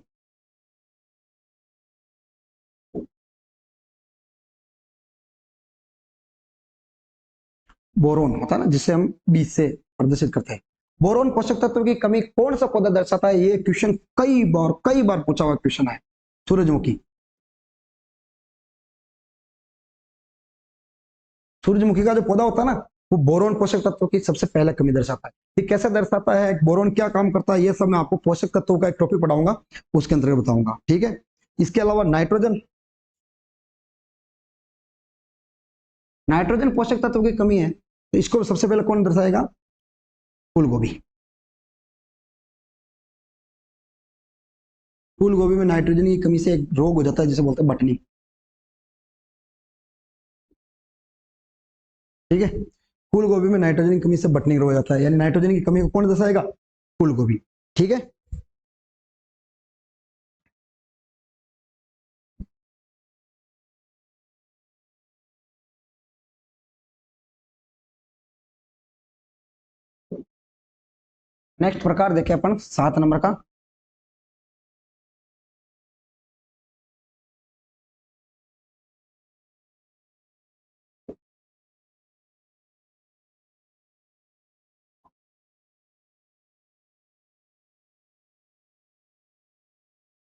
बोरोन होता है ना, जिसे हम बीज से प्रदर्शित करते हैं। बोरोन पोषक तत्व की कमी कौन सा पौधा दर्शाता है? ये क्वेश्चन कई बार पूछा हुआ क्वेश्चन है। सूरजमुखी। सूरजमुखी का जो पौधा होता है ना, वो बोरोन पोषक तत्व की सबसे पहले कमी दर्शाता है। ये कैसे दर्शाता है, बोरोन क्या काम करता है, ये सब मैं आपको पोषक तत्वों का एक टॉपिक पढ़ाऊंगा, उसके अंतर्गत बताऊंगा, ठीक है। इसके अलावा नाइट्रोजन, नाइट्रोजन पोषक तत्व की कमी है, तो इसको सबसे पहले कौन दर्शाएगा? फूल गोभी। फूल गोभी में नाइट्रोजन की कमी से एक रोग हो जाता है जिसे बोलते हैं बटनी, ठीक है। फूल गोभी में नाइट्रोजन की कमी से बटनी रोग हो जाता है, यानी नाइट्रोजन की कमी को कौन दर्शाएगा? फूल गोभी, ठीक है। नेक्स्ट प्रकार देखे अपन 7 नंबर का,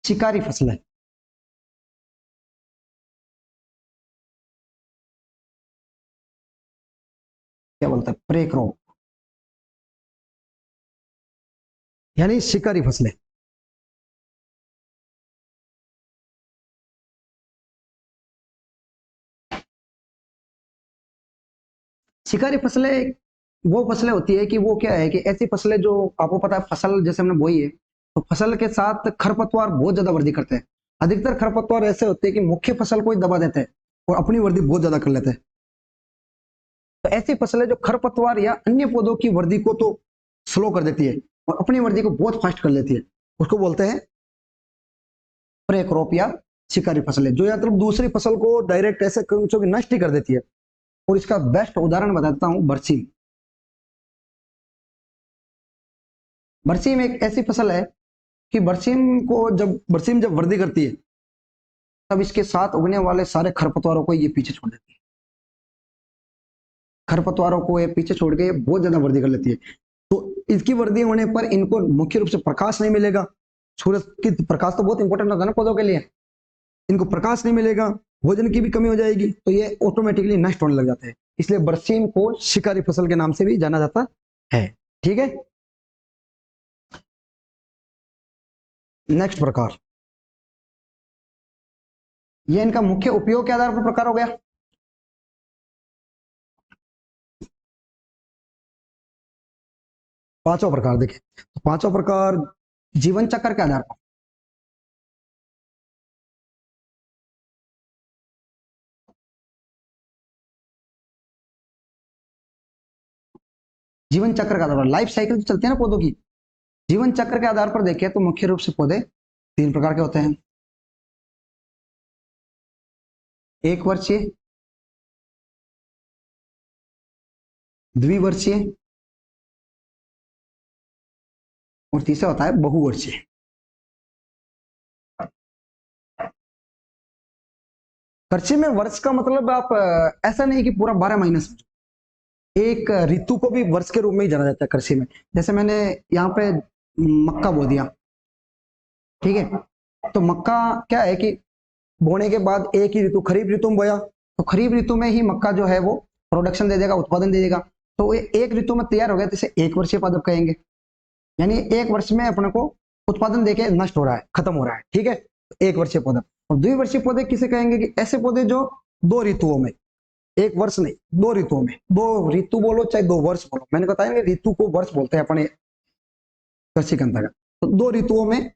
शिकारी फसलें। क्या बोलते हैं? प्रे क्रॉप, यानी शिकारी फसलें। शिकारी फसलें वो फसलें होती है कि वो क्या है कि ऐसी फसलें जो आपको पता है, फसल जैसे हमने बोई है, तो फसल के साथ खरपतवार बहुत ज्यादा वृद्धि करते हैं। अधिकतर खरपतवार ऐसे होते हैं कि मुख्य फसल को ही दबा देते हैं और अपनी वृद्धि बहुत ज्यादा कर लेते हैं। तो ऐसी फसलें जो खरपतवार या अन्य पौधों की वृद्धि को तो स्लो कर देती है और अपनी वृद्धि को बहुत फास्ट कर लेती है, उसको बोलते हैं प्रे क्रॉप या शिकारी फसलें, जो या तो दूसरी फसल को डायरेक्ट ऐसे नष्ट ही कर देती है। और इसका बेस्ट उदाहरण बताता हूं, बरसीम। बरसीम एक ऐसी फसल है कि बरसीम जब वृद्धि करती है, तब इसके साथ उगने वाले सारे खरपतवारों को ये पीछे छोड़ देती है। खरपतवारों को ये पीछे छोड़ के बहुत ज्यादा वृद्धि कर लेती है। तो इसकी वृद्धि होने पर इनको मुख्य रूप से प्रकाश नहीं मिलेगा। सूरज की प्रकाश तो बहुत इंपॉर्टेंट होता है ना पौधों के लिए। इनको प्रकाश नहीं मिलेगा, भोजन की भी कमी हो जाएगी, तो ये ऑटोमेटिकली नष्ट होने लग जाते हैं। इसलिए बरसीम को शिकारी फसल के नाम से भी जाना जाता है, ठीक है। नेक्स्ट प्रकार, ये इनका मुख्य उपयोग के आधार पर प्रकार हो गया। पांचवा प्रकार देखें, तो पांचवा प्रकार जीवन चक्र के आधार पर। जीवन चक्र के आधार पर, लाइफ साइकिल तो चलती है ना पौधों की, जीवन चक्र के आधार पर देखें तो मुख्य रूप से पौधे 3 प्रकार के होते हैं। एक वर्षीय, द्विवर्षीय और तीसरा होता है बहुवर्षीय। कृषि में वर्ष का मतलब आप ऐसा नहीं कि पूरा 12 महीने समझो, एक ऋतु को भी वर्ष के रूप में ही जाना जाता है कृषि में। जैसे मैंने यहाँ पे मक्का बो दिया, ठीक है, तो मक्का क्या है कि बोने के बाद एक ही ऋतु, खरीफ ऋतु में बोया तो खरीफ ऋतु में ही मक्का जो है वो प्रोडक्शन दे देगा, उत्पादन दे देगा, तो ये एक ऋतु में तैयार हो गया, तो इसे एक वर्षीय पादप कहेंगे। यानी एक वर्ष में अपने को उत्पादन देके नष्ट हो रहा है, खत्म हो रहा है, ठीक है, एक वर्षीय पौधा। और द्विवर्षीय पौधे किसे कहेंगे कि ऐसे पौधे जो दो ऋतुओं में, एक वर्ष नहीं, दो ऋतुओं में, दो ऋतु बोलो चाहे दो वर्ष बोलो, मैंने बताया कि ऋतु को वर्ष बोलते हैं अपने कृषि के अंतर्गत, तो दो ऋतुओं में,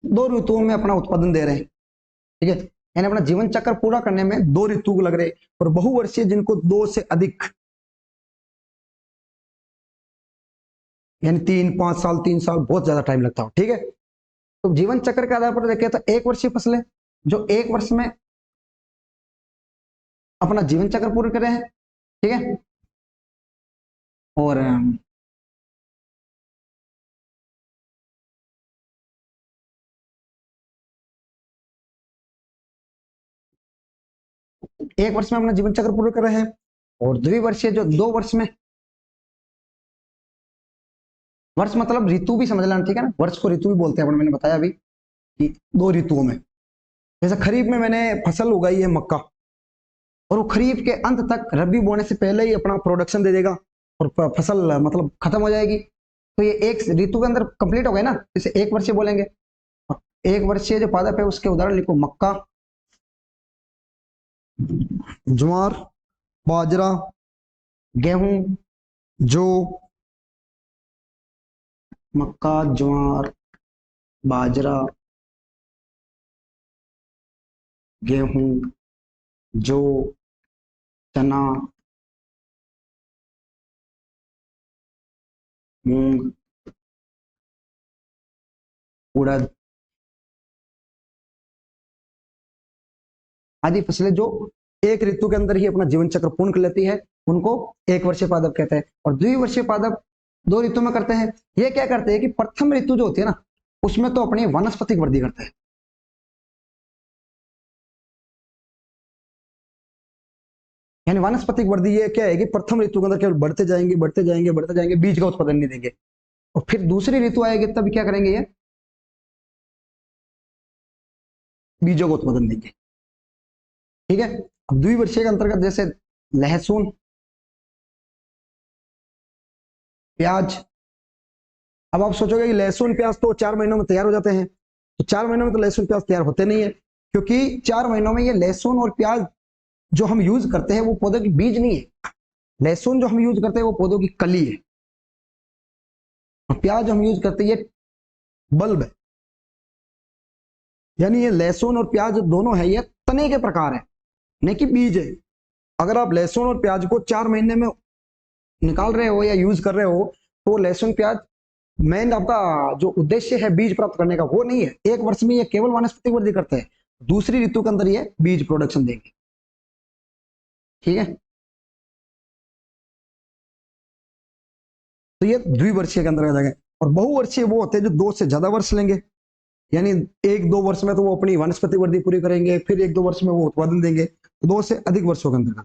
दो ऋतुओं में अपना उत्पादन दे रहे हैं, ठीक है, यानी अपना जीवन चक्र पूरा करने में दो ऋतु लग रहे। और बहुवर्षीय जिनको दो से अधिक, यानी 3-5 साल, 3 साल, बहुत ज्यादा टाइम लगता हो, ठीक है। तो जीवन चक्र के आधार पर देखें तो एक वर्षीय फसलें जो एक वर्ष में अपना जीवन चक्र पूरा कर रहे हैं, ठीक है। और एक वर्ष में अपना जीवन चक्र पूरा कर रहे हैं। और द्विवर्षीय जो 2 वर्ष में, वर्ष मतलब ऋतु भी समझ लेना, ठीक है ना, वर्ष को ऋतु भी बोलते हैं, मैंने बताया अभी कि दो ऋतुओं में। जैसे खरीफ में मैंने फसल उगाई है मक्का, और वो खरीफ के अंत तक रबी बोने से पहले ही अपना प्रोडक्शन दे देगा और फसल मतलब खत्म हो जाएगी, तो ये एक ऋतु के अंदर कंप्लीट हो गए ना, इसे एक वर्षीय बोलेंगे। और एक वर्षीय जो पादप है उसके उदाहरण लिखो, मक्का, ज्वार, बाजरा, गेहूं, जौ, मक्का, ज्वार, बाजरा, गेहूं, जौ, चना, मूंग, उड़द आदि फसलें जो एक ऋतु के अंदर ही अपना जीवन चक्र पूर्ण कर लेती है, उनको एक वर्षीय पादप कहते हैं। और द्विवर्षीय पादप दो ऋतु में करते हैं। ये क्या करते हैं कि प्रथम ऋतु जो होती है ना, उसमें तो अपनी वानस्पतिक वृद्धि करते हैं, यानी वानस्पतिक वृद्धि ये क्या है कि प्रथम ऋतु के अंदर केवल बढ़ते जाएंगे, बढ़ते जाएंगे, बढ़ते जाएंगे, बीज का उत्पादन नहीं देंगे। और फिर दूसरी ऋतु आएगी तब क्या करेंगे, ये बीजों का उत्पादन देंगे, ठीक है। अब द्विवर्षीय के अंतर्गत जैसे लहसुन, प्याज। अब आप सोचोगे कि लहसुन प्याज तो 4 महीनों में तैयार हो जाते हैं, तो 4 महीनों में तो लहसुन प्याज तैयार होते नहीं है, क्योंकि 4 महीनों में ये लहसुन और प्याज जो हम यूज करते हैं वो पौधों की बीज नहीं है। लहसुन जो हम यूज करते हैं वो पौधों की कली है, और प्याज हम यूज करते हैं ये बल्ब है। यानी ये लहसुन और प्याज दोनों है, ये तने के प्रकार है, नहीं कि बीज है। अगर आप लहसुन और प्याज को 4 महीने में निकाल रहे हो या यूज कर रहे हो, तो लहसुन प्याज मेन आपका जो उद्देश्य है बीज प्राप्त करने का वो नहीं है। एक वर्ष में ये केवल वानस्पतिक वृद्धि करते हैं, दूसरी ऋतु के अंदर ये बीज प्रोडक्शन देंगे, ठीक है। तो ये द्विवर्षीय के अंदर आ जाएगा। और बहुवर्षीय वो होते हैं जो 2 से ज्यादा वर्ष लेंगे, यानी 1-2 वर्ष में तो वो अपनी वनस्पति वृद्धि पूरी करेंगे, फिर 1-2 वर्ष में वो उत्पादन देंगे, तो 2 से अधिक वर्षों के अंदर।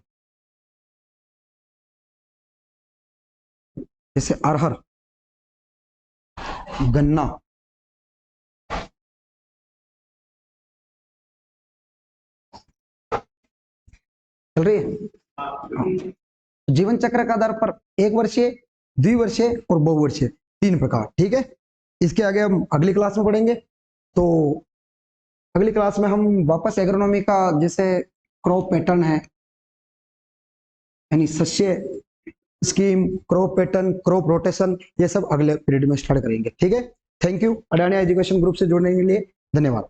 जैसे अरहर, गन्ना, चल रही है। हाँ। जीवन चक्र के आधार पर एक वर्षीय, द्विवर्षीय और बहुवर्षीय 3 प्रकार, ठीक है। इसके आगे हम अगली क्लास में पढ़ेंगे। तो अगली क्लास में हम वापस एग्रोनॉमी का जैसे क्रॉप पैटर्न है, यानी सस्य scheme, crop pattern, crop rotation, ये सब अगले पीरियड में स्टार्ट करेंगे, ठीक है। Thank you Adani education group से जुड़ने के लिए, धन्यवाद।